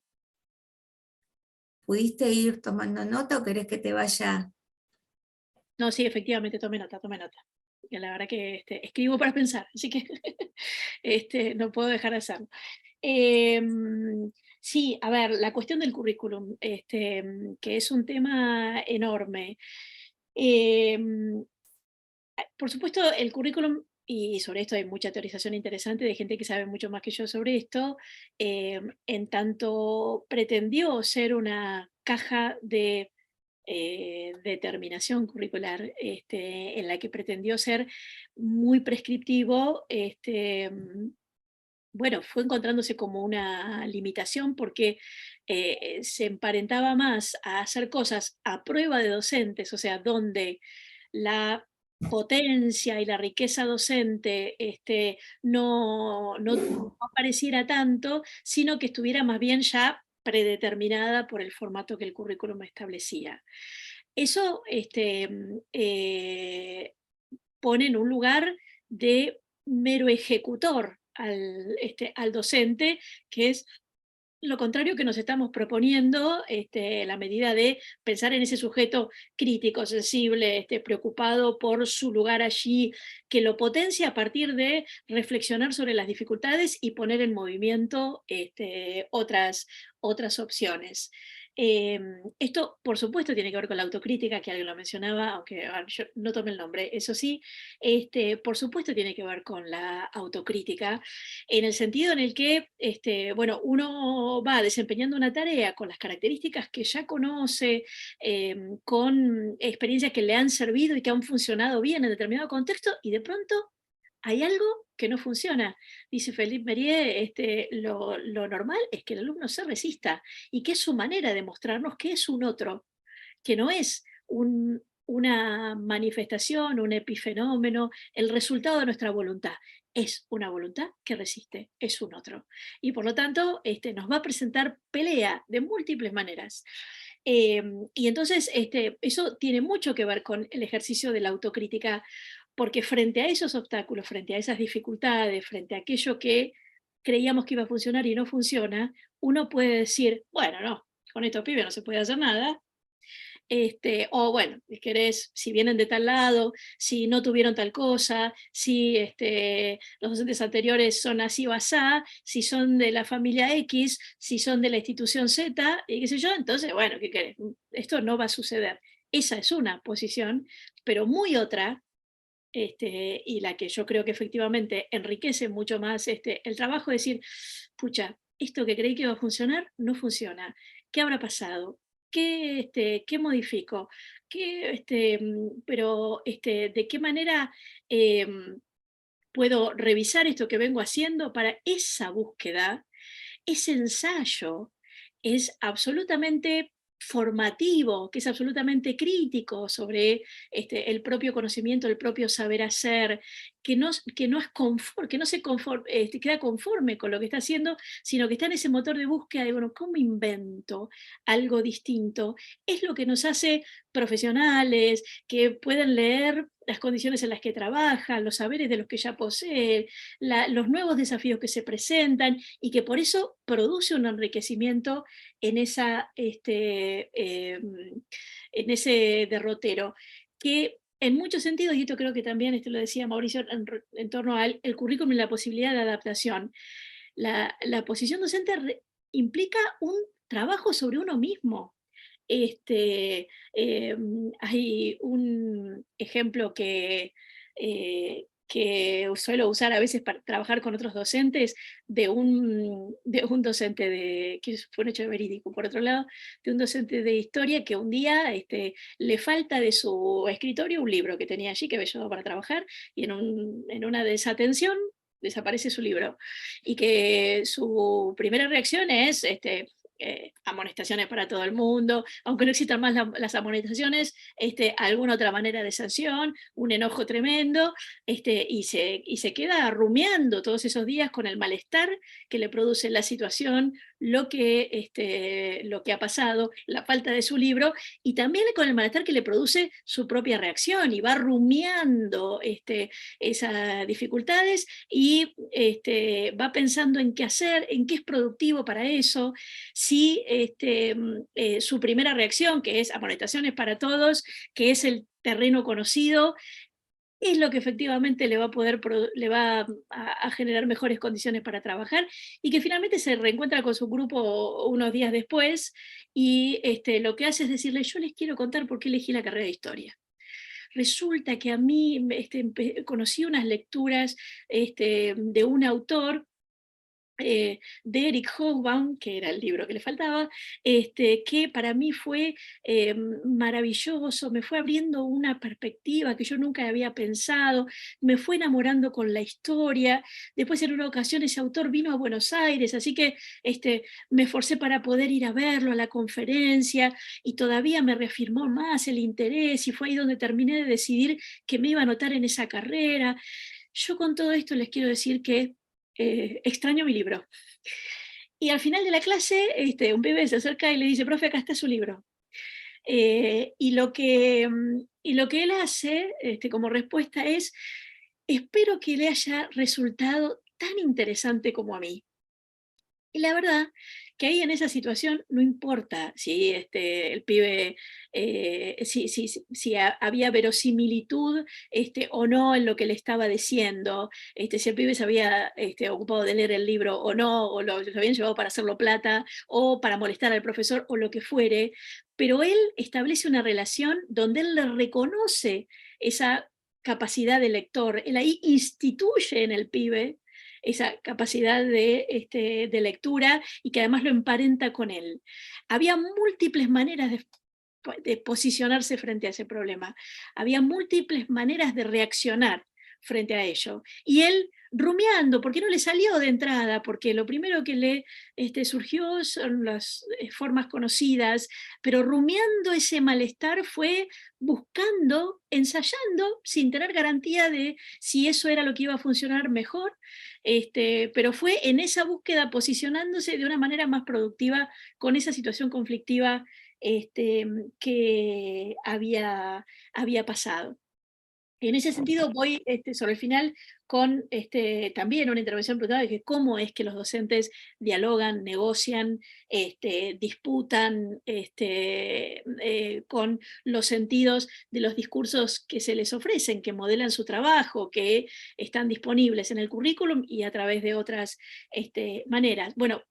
¿Pudiste ir tomando nota o querés que te vaya? No, sí, efectivamente, tome nota. Que la verdad que escribo para pensar, así que no puedo dejar de hacerlo. Sí, a ver, la cuestión del currículum, que es un tema enorme. Por supuesto, el currículum, y sobre esto hay mucha teorización interesante de gente que sabe mucho más que yo sobre esto, en tanto pretendió ser una caja de determinación curricular, en la que pretendió ser muy prescriptivo, bueno, fue encontrándose como una limitación porque se emparentaba más a hacer cosas a prueba de docentes, o sea, donde la potencia y la riqueza docente no apareciera tanto, sino que estuviera más bien ya predeterminada por el formato que el currículum establecía. Eso pone en un lugar de mero ejecutor al docente, que es lo contrario que nos estamos proponiendo, la medida de pensar en ese sujeto crítico, sensible, preocupado por su lugar allí, que lo potencia a partir de reflexionar sobre las dificultades y poner en movimiento otras opciones. Esto, por supuesto, tiene que ver con la autocrítica, que alguien lo mencionaba, aunque yo no tomé el nombre, eso sí, por supuesto tiene que ver con la autocrítica, en el sentido en el que, bueno, uno va desempeñando una tarea con las características que ya conoce, con experiencias que le han servido y que han funcionado bien en determinado contexto, y de pronto hay algo que no funciona. Dice Felipe Merier, lo normal es que el alumno se resista y que es su manera de mostrarnos que es un otro, que no es una manifestación, un epifenómeno, el resultado de nuestra voluntad. Es una voluntad que resiste, es un otro. Y por lo tanto, nos va a presentar pelea de múltiples maneras. Y entonces, eso tiene mucho que ver con el ejercicio de la autocrítica, porque frente a esos obstáculos, frente a esas dificultades, frente a aquello que creíamos que iba a funcionar y no funciona, uno puede decir, bueno, no, con estos pibes no se puede hacer nada, o bueno, si vienen de tal lado, si no tuvieron tal cosa, si los docentes anteriores son así o asá, si son de la familia X, si son de la institución Z, y qué sé yo, entonces, bueno, ¿qué querés? Esto no va a suceder. Esa es una posición, pero muy otra, y la que yo creo que efectivamente enriquece mucho más el trabajo, es decir, pucha, esto que creí que iba a funcionar, no funciona. ¿Qué habrá pasado? ¿Qué modifico? Pero ¿de qué manera puedo revisar esto que vengo haciendo para esa búsqueda. Ese ensayo es absolutamente formativo, que es absolutamente crítico sobre el propio conocimiento, el propio saber hacer, que no es conforme, que no se queda conforme con lo que está haciendo, sino que está en ese motor de búsqueda de, bueno, ¿cómo invento algo distinto? Es lo que nos hace profesionales, que pueden leer las condiciones en las que trabajan, los saberes de los que ya poseen, los nuevos desafíos que se presentan, y que por eso produce un enriquecimiento en, en ese derrotero, que en muchos sentidos, y esto creo que también lo decía Mauricio en torno al el currículum y la posibilidad de adaptación, la posición docente implica un trabajo sobre uno mismo. Hay un ejemplo que suelo usar a veces para trabajar con otros docentes, de un docente que fue un hecho verídico, por otro lado, de un docente de historia que un día le falta de su escritorio un libro que tenía allí, que había llevado para trabajar, y en una desatención desaparece su libro. Y que su primera reacción es amonestaciones para todo el mundo, aunque no existan más las amonestaciones, alguna otra manera de sanción, un enojo tremendo, y se queda rumiando todos esos días con el malestar que le produce la situación, lo que ha pasado, la falta de su libro, y también con el malestar que le produce su propia reacción, y va rumiando esas dificultades, y va pensando en qué hacer, en qué es productivo para eso. Si su primera reacción, que es amonestaciones para todos, que es el terreno conocido, es lo que efectivamente le va a generar mejores condiciones para trabajar, y que finalmente se reencuentra con su grupo unos días después, y lo que hace es decirle: yo les quiero contar por qué elegí la carrera de historia. Resulta que a mí conocí unas lecturas de un autor, de Eric Hobsbawm, que era el libro que le faltaba, que para mí fue maravilloso, me fue abriendo una perspectiva que yo nunca había pensado, me fue enamorando con la historia. Después, en una ocasión, ese autor vino a Buenos Aires, así que me esforcé para poder ir a verlo a la conferencia, y todavía me reafirmó más el interés, y fue ahí donde terminé de decidir que me iba a anotar en esa carrera. Yo con todo esto les quiero decir que extraño mi libro. Y al final de la clase, un pibe se acerca y le dice: profe, acá está su libro. Y lo que él hace como respuesta es: espero que le haya resultado tan interesante como a mí. Y la verdad que ahí, en esa situación, no importa si el pibe, si había verosimilitud o no en lo que le estaba diciendo, si el pibe se había ocupado de leer el libro o no, o lo habían llevado para hacerlo plata, o para molestar al profesor, o lo que fuere, pero él establece una relación donde él le reconoce esa capacidad de lector, él ahí instituye en el pibe esa capacidad de lectura, y que además lo emparenta con él. Había múltiples maneras de posicionarse frente a ese problema, había múltiples maneras de reaccionar frente a ello, y él rumiando, porque no le salió de entrada, porque lo primero que le surgió son las formas conocidas, pero rumiando ese malestar fue buscando, ensayando, sin tener garantía de si eso era lo que iba a funcionar mejor, pero fue en esa búsqueda posicionándose de una manera más productiva con esa situación conflictiva que había pasado. En ese sentido voy sobre el final con también una intervención brutal de que cómo es que los docentes dialogan, negocian, disputan con los sentidos de los discursos que se les ofrecen, que modelan su trabajo, que están disponibles en el currículum y a través de otras maneras. Bueno,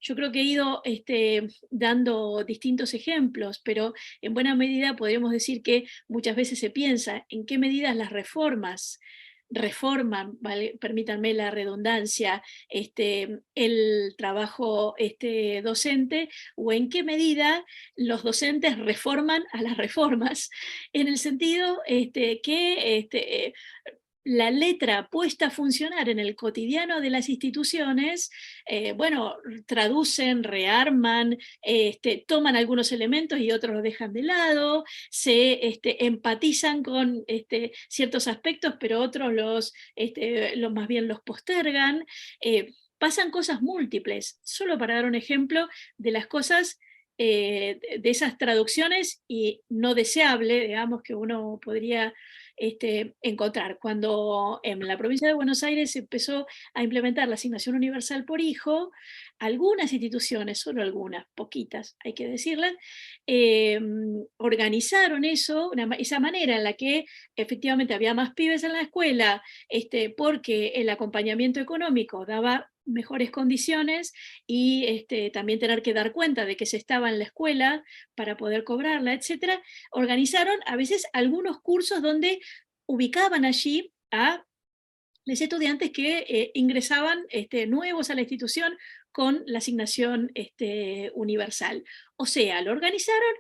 yo creo que he ido dando distintos ejemplos, pero en buena medida podríamos decir que muchas veces se piensa en qué medidas las reformas reforman, ¿vale? Permítanme la redundancia, el trabajo docente, o en qué medida los docentes reforman a las reformas, en el sentido que la letra puesta a funcionar en el cotidiano de las instituciones, bueno, traducen, rearman, toman algunos elementos y otros los dejan de lado, se empatizan con ciertos aspectos, pero otros los más bien los postergan. Pasan cosas múltiples, solo para dar un ejemplo de las cosas, de esas traducciones y no deseable, digamos, que uno podría encontrar. Cuando en la provincia de Buenos Aires se empezó a implementar la asignación universal por hijo, algunas instituciones, solo algunas, poquitas, hay que decirlas, organizaron eso, esa manera en la que efectivamente había más pibes en la escuela, porque el acompañamiento económico daba mejores condiciones y también tener que dar cuenta de que se estaba en la escuela para poder cobrarla, etcétera. Organizaron a veces algunos cursos donde ubicaban allí a los estudiantes que ingresaban nuevos a la institución con la asignación universal. O sea, lo organizaron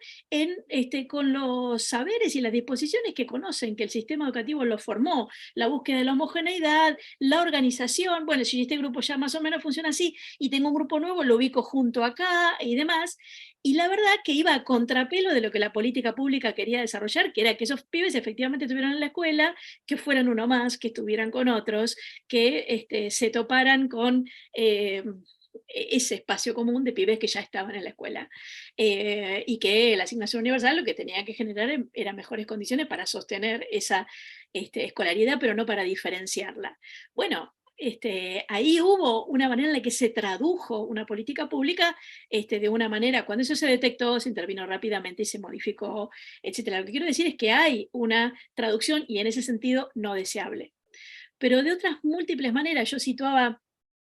con los saberes y las disposiciones que conocen, que el sistema educativo lo formó, la búsqueda de la homogeneidad, la organización. Bueno, si este grupo ya más o menos funciona así y tengo un grupo nuevo, lo ubico junto acá y demás. Y la verdad que iba a contrapelo de lo que la política pública quería desarrollar, que era que esos pibes efectivamente estuvieran en la escuela, que fueran uno más, que estuvieran con otros, que se toparan con ese espacio común de pibes que ya estaban en la escuela. Y que la asignación universal lo que tenía que generar eran mejores condiciones para sostener esa escolaridad, pero no para diferenciarla. Bueno, ahí hubo una manera en la que se tradujo una política pública de una manera, cuando eso se detectó, se intervino rápidamente y se modificó, etc. Lo que quiero decir es que hay una traducción y en ese sentido no deseable. Pero de otras múltiples maneras, yo situaba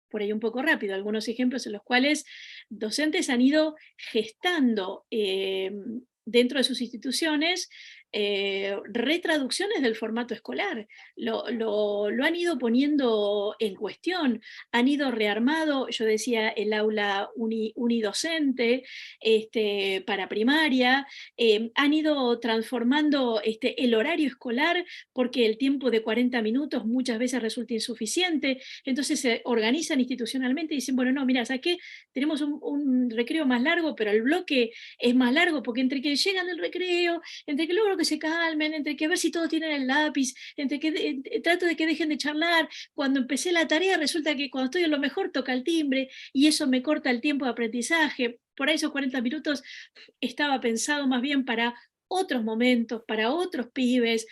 por ahí un poco rápido algunos ejemplos en los cuales docentes han ido gestando dentro de sus instituciones retraducciones del formato escolar, lo han ido poniendo en cuestión, han ido rearmado, yo decía, el aula unidocente para primaria, han ido transformando el horario escolar porque el tiempo de 40 minutos muchas veces resulta insuficiente, entonces se organizan institucionalmente y dicen, bueno, no, mira, ¿sabes qué? Tenemos un recreo más largo, pero el bloque es más largo porque entre que llegan del recreo, entre que logro que se calmen, entre que ver si todos tienen el lápiz, entre que trato de que dejen de charlar, cuando empecé la tarea resulta que cuando estoy en lo mejor toca el timbre y eso me corta el tiempo de aprendizaje. Por ahí esos 40 minutos estaba pensado más bien para otros momentos, para otros pibes,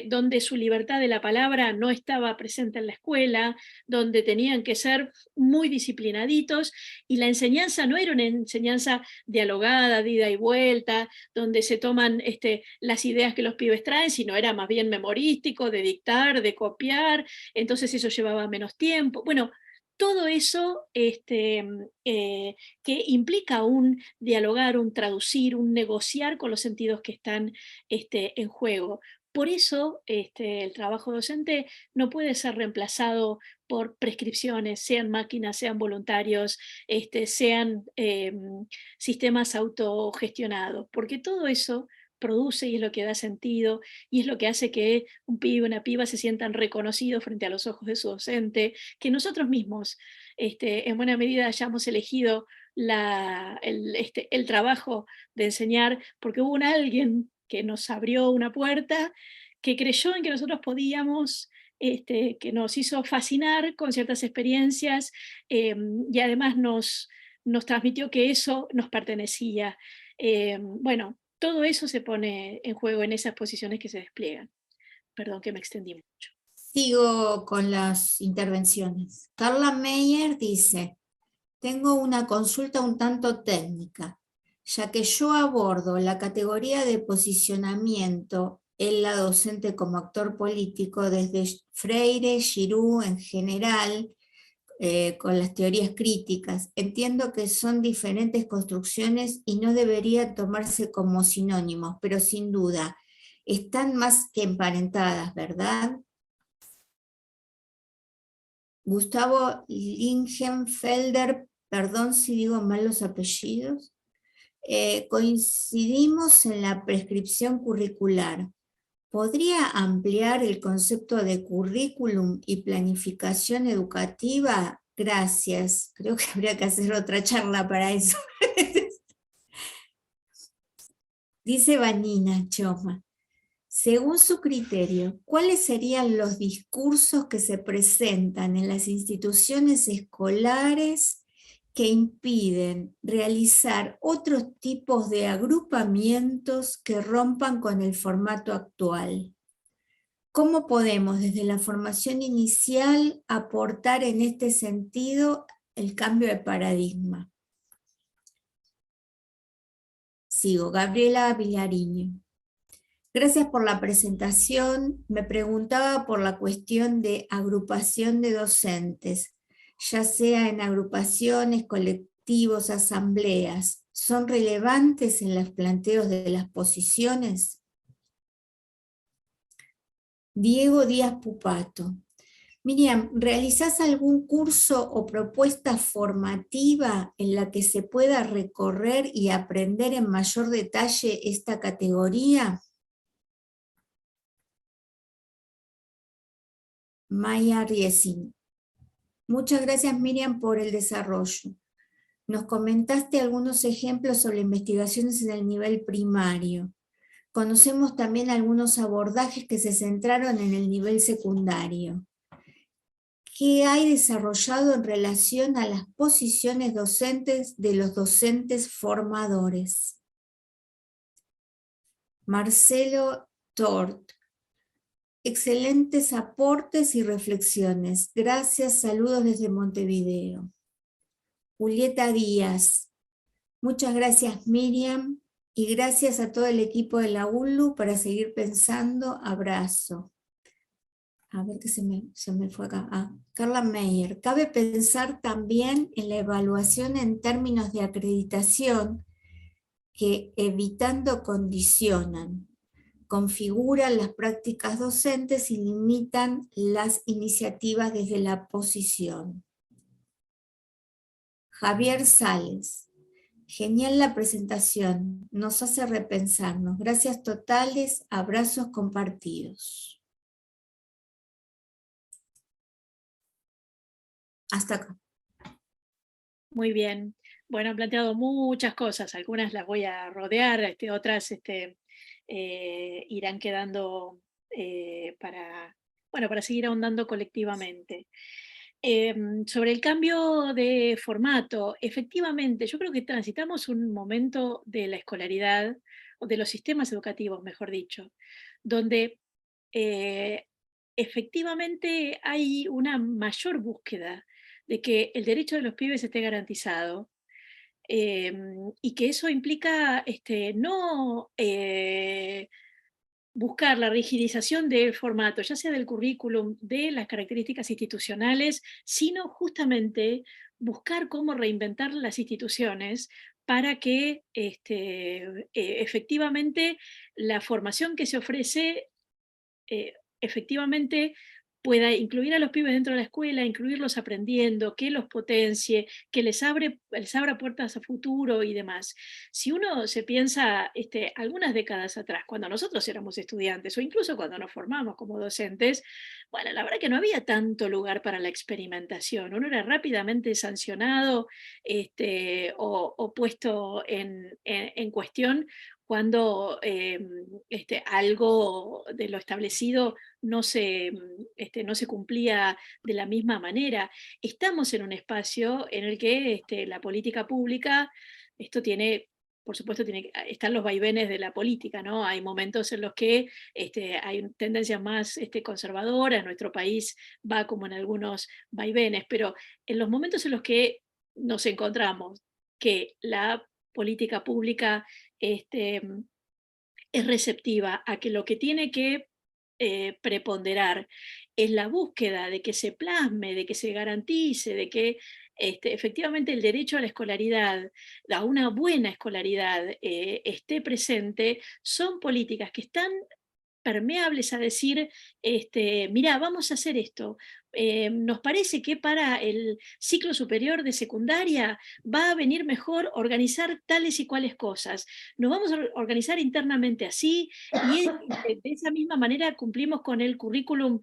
donde su libertad de la palabra no estaba presente en la escuela, donde tenían que ser muy disciplinaditos, y la enseñanza no era una enseñanza dialogada, de ida y vuelta, donde se toman las ideas que los pibes traen, sino era más bien memorístico, de dictar, de copiar, entonces eso llevaba menos tiempo. Bueno, todo eso que implica un dialogar, un traducir, un negociar con los sentidos que están en juego. Por eso el trabajo docente no puede ser reemplazado por prescripciones, sean máquinas, sean voluntarios, sean sistemas autogestionados, porque todo eso produce y es lo que da sentido y es lo que hace que un pibe, una piba se sientan reconocidos frente a los ojos de su docente, que nosotros mismos en buena medida hayamos elegido el trabajo de enseñar porque hubo alguien que nos abrió una puerta, que creyó en que nosotros podíamos, que nos hizo fascinar con ciertas experiencias y además nos transmitió que eso nos pertenecía. Bueno, todo eso se pone en juego en esas posiciones que se despliegan. Perdón que me extendí mucho. Sigo con las intervenciones. Carla Meyer dice, tengo una consulta un tanto técnica, ya que yo abordo la categoría de posicionamiento en la docente como actor político desde Freire, Giroux en general, con las teorías críticas. Entiendo que son diferentes construcciones y no debería tomarse como sinónimos, pero sin duda están más que emparentadas, ¿verdad? Gustavo Lingenfelder, perdón si digo mal los apellidos, coincidimos en la prescripción curricular. ¿podría ampliar el concepto de currículum y planificación educativa? Gracias. Creo que habría que hacer otra charla para eso. Dice Vanina Choma, según su criterio, ¿cuáles serían los discursos que se presentan en las instituciones escolares que impiden realizar otros tipos de agrupamientos que rompan con el formato actual? ¿Cómo podemos desde la formación inicial aportar en este sentido el cambio de paradigma? Sigo, Gabriela Villariño. Gracias por la presentación. Me preguntaba por la cuestión de agrupación de docentes, ya sea en agrupaciones, colectivos, asambleas. ¿Son relevantes en los planteos de las posiciones? Diego Díaz Pupato. Miriam, ¿realizás algún curso o propuesta formativa en la que se pueda recorrer y aprender en mayor detalle esta categoría? Maya Riesin. Muchas gracias, Miriam, por el desarrollo. Nos comentaste algunos ejemplos sobre investigaciones en el nivel primario. Conocemos también algunos abordajes que se centraron en el nivel secundario. ¿Qué hay desarrollado en relación a las posiciones docentes de los docentes formadores? Marcelo Tort. Excelentes aportes y reflexiones. Gracias, saludos desde Montevideo. Julieta Díaz. Muchas gracias, Miriam, y gracias a todo el equipo de la ULU para seguir pensando. Abrazo. A ver qué se me fue acá. Carla Meyer. Cabe pensar también en la evaluación en términos de acreditación que, evitando, condicionan, configuran las prácticas docentes y limitan las iniciativas desde la posición. Javier Sales. Genial la presentación, nos hace repensarnos. Gracias totales, abrazos compartidos. Hasta acá. Muy bien. Bueno, han planteado muchas cosas, algunas las voy a rodear, otras irán quedando para seguir ahondando colectivamente. Sobre el cambio de formato, efectivamente, yo creo que transitamos un momento de la escolaridad, o de los sistemas educativos, mejor dicho, donde efectivamente hay una mayor búsqueda de que el derecho de los pibes esté garantizado, y que eso implica no buscar la rigidización del formato, ya sea del currículum, de las características institucionales, sino justamente buscar cómo reinventar las instituciones para que efectivamente la formación que se ofrece efectivamente pueda incluir a los pibes dentro de la escuela, incluirlos aprendiendo, que los potencie, que les abra puertas a futuro y demás. Si uno se piensa algunas décadas atrás, cuando nosotros éramos estudiantes o incluso cuando nos formamos como docentes, bueno, la verdad que no había tanto lugar para la experimentación. Uno era rápidamente sancionado o puesto en cuestión cuando algo de lo establecido no se cumplía de la misma manera. Estamos en un espacio en el que la política pública, esto tiene, por supuesto, están los vaivenes de la política, ¿no? Hay momentos en los que hay tendencias más conservadoras, nuestro país va como en algunos vaivenes, pero en los momentos en los que nos encontramos que la política pública es receptiva a que lo que tiene que preponderar es la búsqueda de que se plasme, de que se garantice, de que efectivamente el derecho a la escolaridad, a una buena escolaridad, esté presente, son políticas que están permeables a decir, mirá, vamos a hacer esto, nos parece que para el ciclo superior de secundaria va a venir mejor organizar tales y cuales cosas. Nos vamos a organizar internamente así, y de esa misma manera cumplimos con el currículum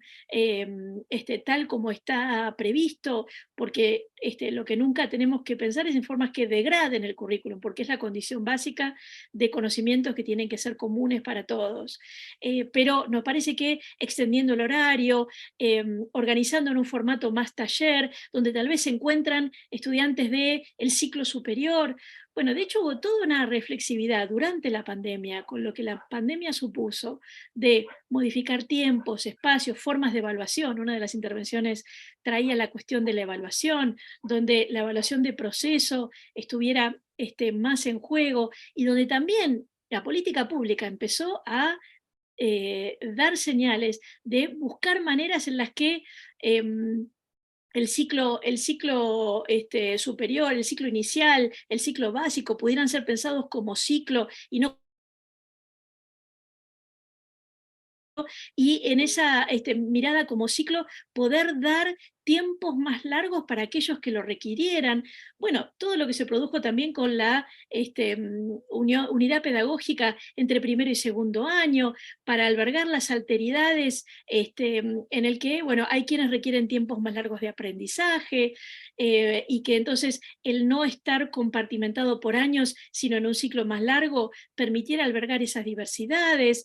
tal como está previsto, porque lo que nunca tenemos que pensar es en formas que degraden el currículum, porque es la condición básica de conocimientos que tienen que ser comunes para todos. Pero nos parece que extendiendo el horario, organizando en un formato más taller, donde tal vez se encuentran estudiantes del ciclo superior. Bueno, de hecho hubo toda una reflexividad durante la pandemia, con lo que la pandemia supuso de modificar tiempos, espacios, formas de evaluación. Una de las intervenciones traía la cuestión de la evaluación, donde la evaluación de proceso estuviera más en juego, y donde también la política pública empezó a dar señales de buscar maneras en las que el ciclo superior, el ciclo inicial, el ciclo básico pudieran ser pensados como ciclo y no. Y en esa mirada como ciclo, poder dar tiempos más largos para aquellos que lo requirieran. Bueno, todo lo que se produjo también con la unidad pedagógica entre primero y segundo año, para albergar las alteridades en el que, bueno, hay quienes requieren tiempos más largos de aprendizaje, y que entonces el no estar compartimentado por años, sino en un ciclo más largo, permitiera albergar esas diversidades.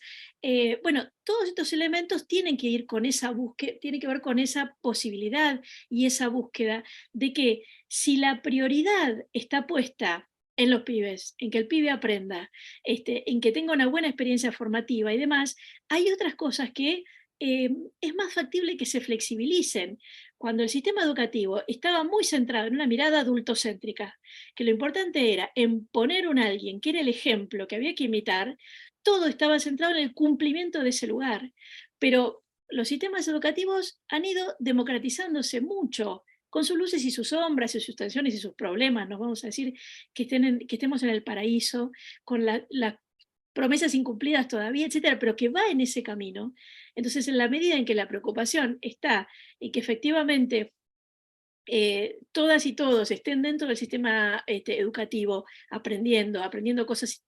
Bueno, todos estos elementos tienen que ir con esa búsqueda, tienen que ver con esa posibilidad y esa búsqueda de que si la prioridad está puesta en los pibes, en que el pibe aprenda, en que tenga una buena experiencia formativa y demás, hay otras cosas que es más factible que se flexibilicen. Cuando el sistema educativo estaba muy centrado en una mirada adultocéntrica, que lo importante era en poner un alguien que era el ejemplo que había que imitar, todo estaba centrado en el cumplimiento de ese lugar. Pero los sistemas educativos han ido democratizándose mucho, con sus luces y sus sombras, y sus tensiones y sus problemas. Nos vamos a decir que estemos en el paraíso, con las promesas incumplidas todavía, etcétera, pero que va en ese camino. Entonces, en la medida en que la preocupación está y que efectivamente todas y todos estén dentro del sistema educativo, aprendiendo cosas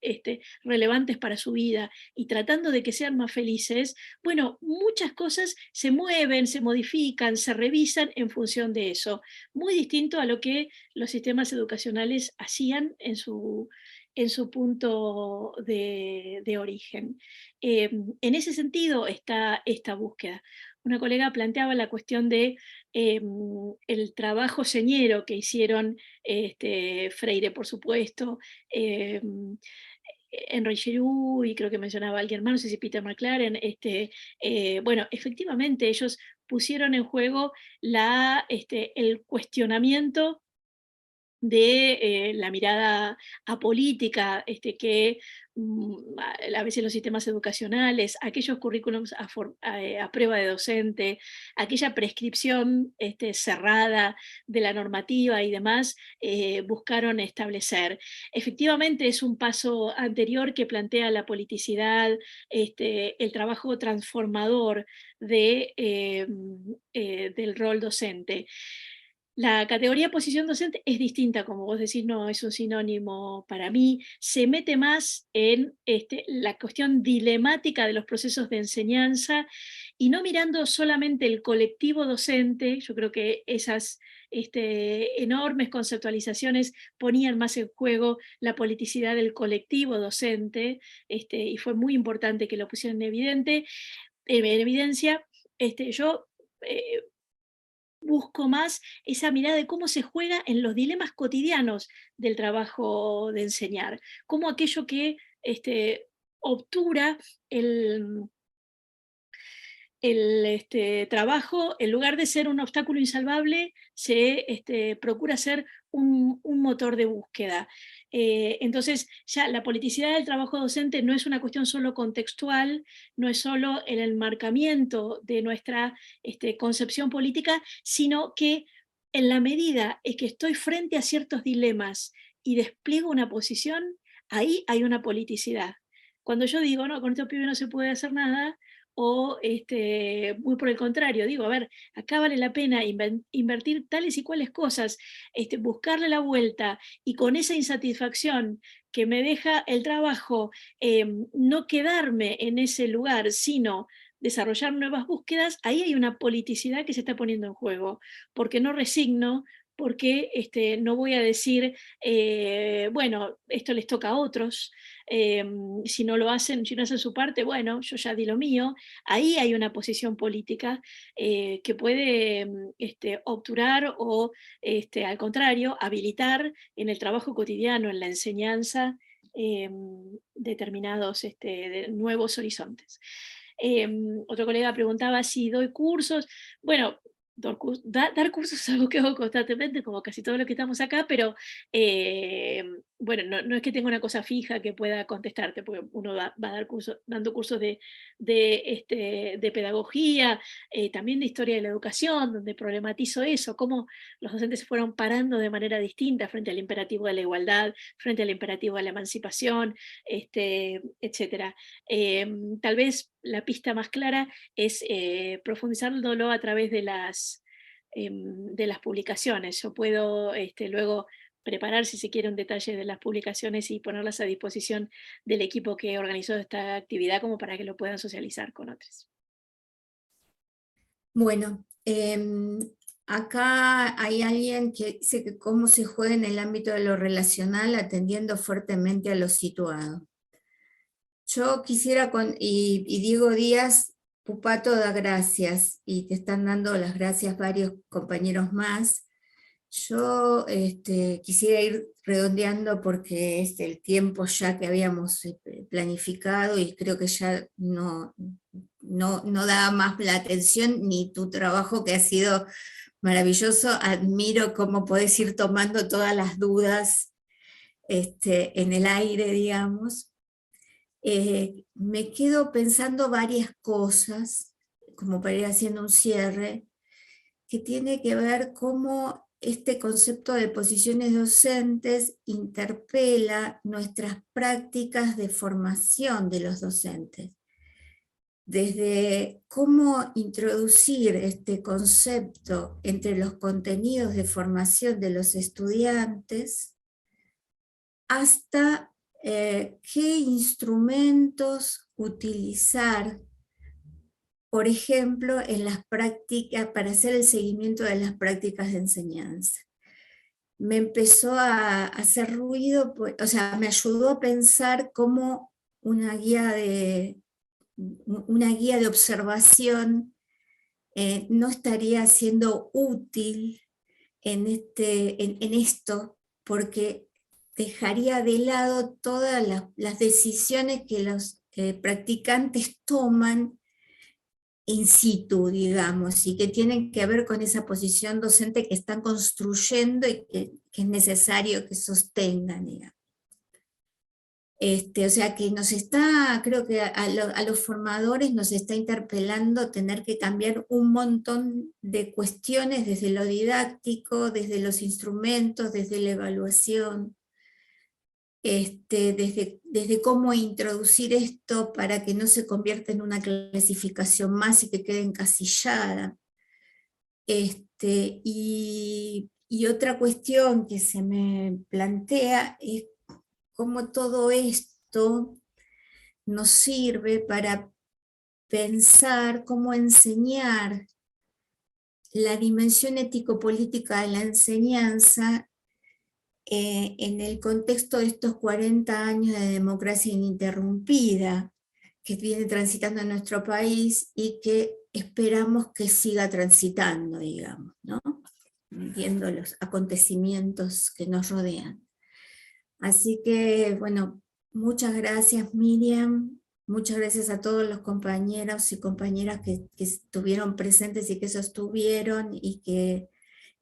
relevantes para su vida y tratando de que sean más felices, bueno, muchas cosas se mueven, se modifican, se revisan en función de eso. Muy distinto a lo que los sistemas educacionales hacían en su punto de origen. En ese sentido está esta búsqueda. Una colega planteaba la cuestión de el trabajo señero que hicieron Freire, por supuesto, Henry Giroux, y creo que mencionaba alguien más, no sé si Peter McLaren. Bueno, efectivamente ellos pusieron en juego el cuestionamiento de la mirada apolítica que a veces los sistemas educacionales, aquellos currículums a prueba de docente, aquella prescripción cerrada de la normativa y demás, buscaron establecer. Efectivamente es un paso anterior que plantea la politicidad, el trabajo transformador del rol docente. La categoría posición docente es distinta, como vos decís, no es un sinónimo para mí, se mete más en la cuestión dilemática de los procesos de enseñanza y no mirando solamente el colectivo docente. Yo creo que esas enormes conceptualizaciones ponían más en juego la politicidad del colectivo docente, y fue muy importante que lo pusieran en evidencia. Yo busco más esa mirada de cómo se juega en los dilemas cotidianos del trabajo de enseñar, cómo aquello que obtura el trabajo, en lugar de ser un obstáculo insalvable, se procura ser un motor de búsqueda. Entonces, ya la politicidad del trabajo docente no es una cuestión solo contextual, no es solo el enmarcamiento de nuestra concepción política, sino que en la medida en que estoy frente a ciertos dilemas y despliego una posición, ahí hay una politicidad. Cuando yo digo, no, con estos pibes no se puede hacer nada, o muy por el contrario, digo, a ver, acá vale la pena invertir tales y cuales cosas, buscarle la vuelta, y con esa insatisfacción que me deja el trabajo, no quedarme en ese lugar, sino desarrollar nuevas búsquedas, ahí hay una politicidad que se está poniendo en juego, porque no resigno, porque no voy a decir, bueno, esto les toca a otros, si no lo hacen, si no hacen su parte, bueno, yo ya di lo mío. Ahí hay una posición política que puede obturar o, al contrario, habilitar en el trabajo cotidiano, en la enseñanza, determinados nuevos horizontes. Otro colega preguntaba si doy cursos. Bueno, dar cursos es algo que hago constantemente, como casi todo lo que estamos acá, pero bueno, no es que tenga una cosa fija que pueda contestarte, porque uno va a dar dando cursos de pedagogía, también de historia de la educación, donde problematizo eso, cómo los docentes se fueron parando de manera distinta frente al imperativo de la igualdad, frente al imperativo de la emancipación, etc. Tal vez la pista más clara es profundizándolo a través de las publicaciones. Yo puedo luego preparar, si se quiere, un detalle de las publicaciones y ponerlas a disposición del equipo que organizó esta actividad, como para que lo puedan socializar con otros. Bueno, acá hay alguien que dice que cómo se juega en el ámbito de lo relacional atendiendo fuertemente a lo situado. Yo quisiera, y Diego Díaz, Pupato da gracias, y te están dando las gracias varios compañeros más. Yo quisiera ir redondeando porque es el tiempo ya que habíamos planificado, y creo que ya no da más la atención, ni tu trabajo, que ha sido maravilloso. Admiro cómo podés ir tomando todas las dudas en el aire, digamos. Me quedo pensando varias cosas, como para ir haciendo un cierre, que tiene que ver cómo este concepto de posiciones docentes interpela nuestras prácticas de formación de los docentes. Desde cómo introducir este concepto entre los contenidos de formación de los estudiantes, hasta qué instrumentos utilizar, por ejemplo, en las prácticas, para hacer el seguimiento de las prácticas de enseñanza. Me empezó a hacer ruido, o sea, me ayudó a pensar cómo una guía de observación no estaría siendo útil en esto, porque dejaría de lado todas las decisiones que los practicantes toman in situ, digamos, y que tienen que ver con esa posición docente que están construyendo y que es necesario que sostengan, digamos. O sea que nos está, creo que a los formadores nos está interpelando tener que cambiar un montón de cuestiones desde lo didáctico, desde los instrumentos, desde la evaluación, desde cómo introducir esto para que no se convierta en una clasificación más y que quede encasillada. Y otra cuestión que se me plantea es cómo todo esto nos sirve para pensar cómo enseñar la dimensión ético-política de la enseñanza en el contexto de estos 40 años de democracia ininterrumpida que viene transitando en nuestro país y que esperamos que siga transitando, digamos, ¿no? Viendo los acontecimientos que nos rodean. Así que, bueno, muchas gracias, Miriam. Muchas gracias a todos los compañeros y compañeras que estuvieron presentes y que sostuvieron y que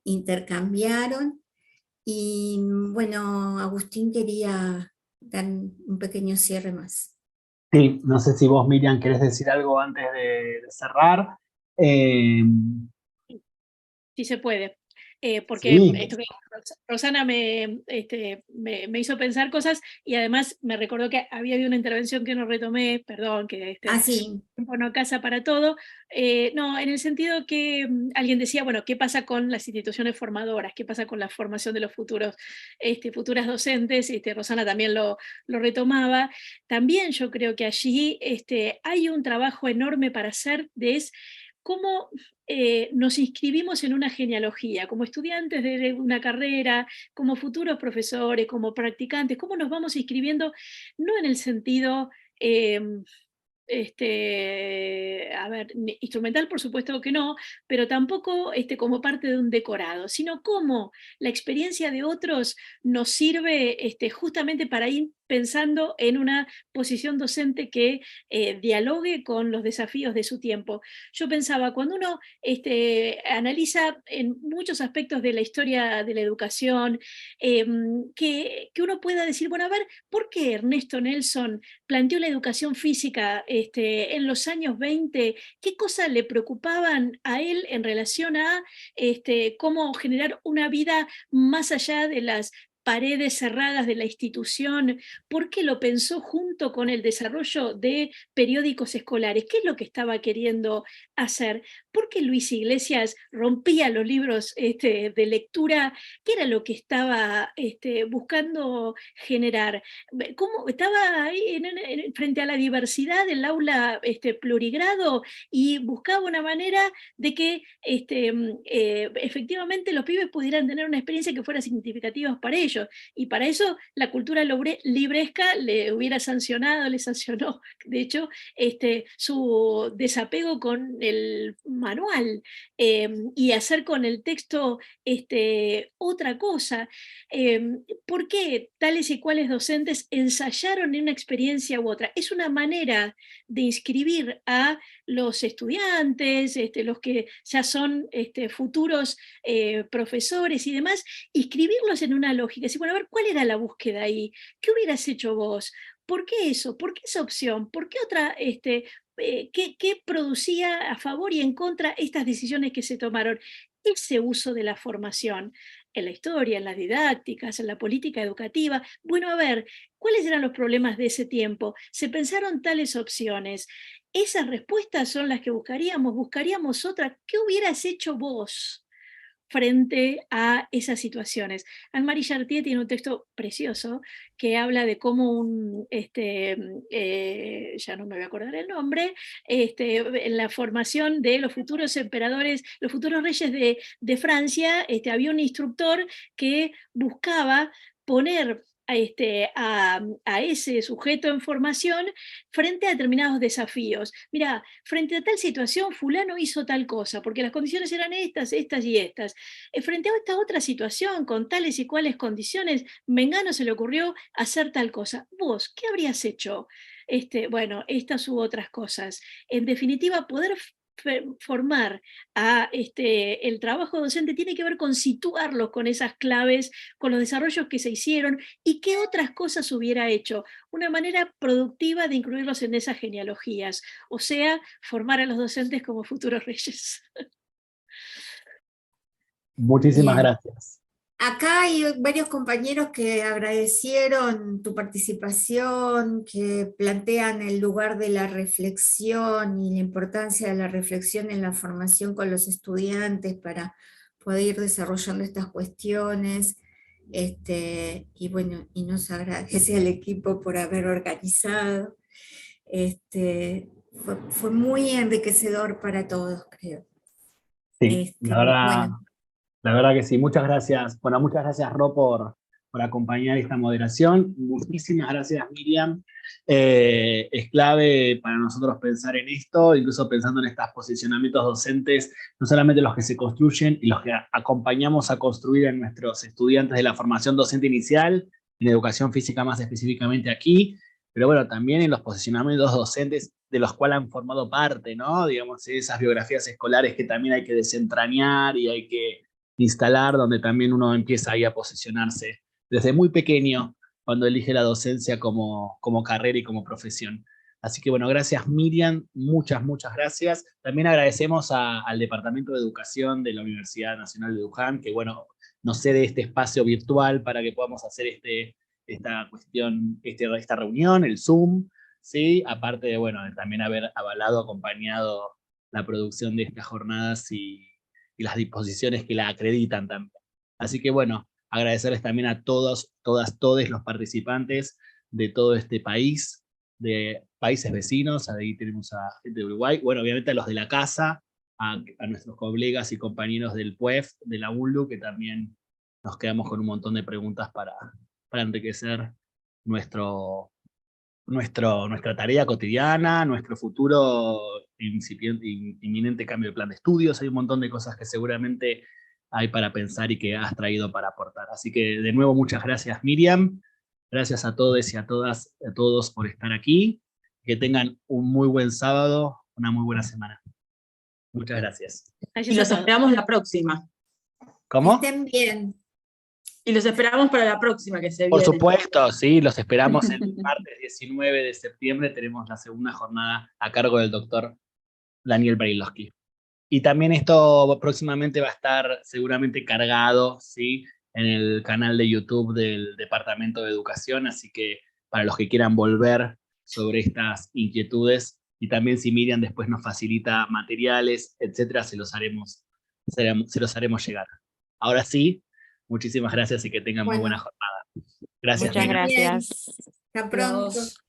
intercambiaron. Y bueno, Agustín quería dar un pequeño cierre más. Sí, no sé si vos, Miriam, querés decir algo antes de cerrar. Sí se puede. porque Sí. esto que Rosana me hizo pensar cosas, y además me recordó que había habido una intervención que no retomé, perdón, que Sí. tiempo no alcanza para todo. No, en el sentido que alguien decía, bueno, ¿qué pasa con las instituciones formadoras? ¿Qué pasa con la formación de los futuras docentes? Rosana también lo retomaba. También yo creo que allí hay un trabajo enorme para hacer cómo nos inscribimos en una genealogía, como estudiantes de una carrera, como futuros profesores, como practicantes, cómo nos vamos inscribiendo, no en el sentido, instrumental por supuesto que no, pero tampoco como parte de un decorado, sino cómo la experiencia de otros nos sirve justamente para ir pensando en una posición docente que dialogue con los desafíos de su tiempo. Yo pensaba, cuando uno analiza en muchos aspectos de la historia de la educación, que uno pueda decir, bueno, a ver, ¿por qué Ernesto Nelson planteó la educación física en los años 20? ¿Qué cosas le preocupaban a él en relación a cómo generar una vida más allá de las paredes cerradas de la institución? ¿Por qué lo pensó junto con el desarrollo de periódicos escolares? ¿Qué es lo que estaba queriendo hacer? ¿Por qué Luis Iglesias rompía los libros de lectura? ¿Qué era lo que estaba buscando generar? ¿Cómo estaba ahí frente a la diversidad del aula plurigrado, y buscaba una manera de que efectivamente los pibes pudieran tener una experiencia que fuera significativa para ellos? Y para eso la cultura libresca le hubiera sancionado, le sancionó, de hecho, su desapego con el manual, y hacer con el texto otra cosa. ¿Por qué tales y cuales docentes ensayaron en una experiencia u otra? Es una manera de inscribir a los estudiantes, los que ya son futuros profesores y demás, inscribirlos en una lógica. Decir, bueno, a ver, ¿cuál era la búsqueda ahí? ¿Qué hubieras hecho vos? ¿Por qué eso? ¿Por qué esa opción? ¿Por qué otra? ¿Qué producía a favor y en contra estas decisiones que se tomaron? Ese uso de la formación en la historia, en las didácticas, en la política educativa. Bueno, a ver, ¿cuáles eran los problemas de ese tiempo? Se pensaron tales opciones. Esas respuestas son las que buscaríamos otras. ¿Qué hubieras hecho vos frente a esas situaciones? Anne-Marie Chartier tiene un texto precioso que habla de cómo ya no me voy a acordar el nombre, en la formación de los futuros emperadores, los futuros reyes de Francia, había un instructor que buscaba poner a ese sujeto en formación frente a determinados desafíos. Mira, frente a tal situación, fulano hizo tal cosa, porque las condiciones eran estas, estas y estas. Frente a esta otra situación, con tales y cuales condiciones, Mengano se le ocurrió hacer tal cosa. ¿Vos qué habrías hecho? Bueno, estas u otras cosas. En definitiva, poder formar a el trabajo docente tiene que ver con situarlos con esas claves, con los desarrollos que se hicieron y qué otras cosas hubiera hecho. Una manera productiva de incluirlos en esas genealogías, o sea, formar a los docentes como futuros reyes. Muchísimas Bien. gracias. Acá hay varios compañeros que agradecieron tu participación, que plantean el lugar de la reflexión y la importancia de la reflexión en la formación con los estudiantes para poder ir desarrollando estas cuestiones. Y bueno, y nos agradece al equipo por haber organizado. Fue muy enriquecedor para todos, creo. Sí, Bueno. la verdad que sí. Muchas gracias. Bueno, muchas gracias, Ro, por acompañar esta moderación. Muchísimas gracias, Miriam. Es clave para nosotros pensar en esto, incluso pensando en estos posicionamientos docentes, no solamente los que se construyen y los que acompañamos a construir en nuestros estudiantes de la formación docente inicial, en educación física más específicamente aquí, pero bueno, también en los posicionamientos docentes de los cuales han formado parte, ¿no? Digamos, esas biografías escolares que también hay que desentrañar y hay que instalar, donde también uno empieza ahí a posicionarse desde muy pequeño cuando elige la docencia como carrera y como profesión. Así que bueno, gracias Miriam, muchas gracias. También agradecemos al Departamento de Educación de la Universidad Nacional de Luján, que bueno, nos cede este espacio virtual para que podamos hacer esta cuestión, esta reunión, el Zoom, ¿sí? Aparte de, bueno, de también haber avalado, acompañado la producción de estas jornadas y las disposiciones que la acreditan también. Así que bueno, agradecerles también a todos, todas los participantes de todo este país, de países vecinos, ahí tenemos a gente de Uruguay, bueno, obviamente a los de la casa, a nuestros colegas y compañeros del PUEF, de la UNLU, que también nos quedamos con un montón de preguntas para enriquecer nuestra tarea cotidiana, nuestro futuro inminente cambio de plan de estudios. Hay un montón de cosas que seguramente hay para pensar y que has traído para aportar. Así que de nuevo muchas gracias Miriam, gracias a todos y a todos por estar aquí, que tengan un muy buen sábado, una muy buena semana. Muchas gracias. Gracias Y a los todos. esperamos la próxima. ¿Cómo? Estén bien. Y los esperamos para la próxima que se Por viene. supuesto, sí, los esperamos el martes 19 de septiembre, tenemos la segunda jornada a cargo del doctor Daniel Barilowski. Y también esto próximamente va a estar seguramente cargado, ¿sí?, en el canal de YouTube del Departamento de Educación, así que para los que quieran volver sobre estas inquietudes, y también si Miriam después nos facilita materiales, etcétera, se los haremos llegar. Ahora sí, muchísimas gracias y que tengan muy buena jornada. Gracias, Muchas Miriam. Bien. gracias. Hasta pronto. Adiós.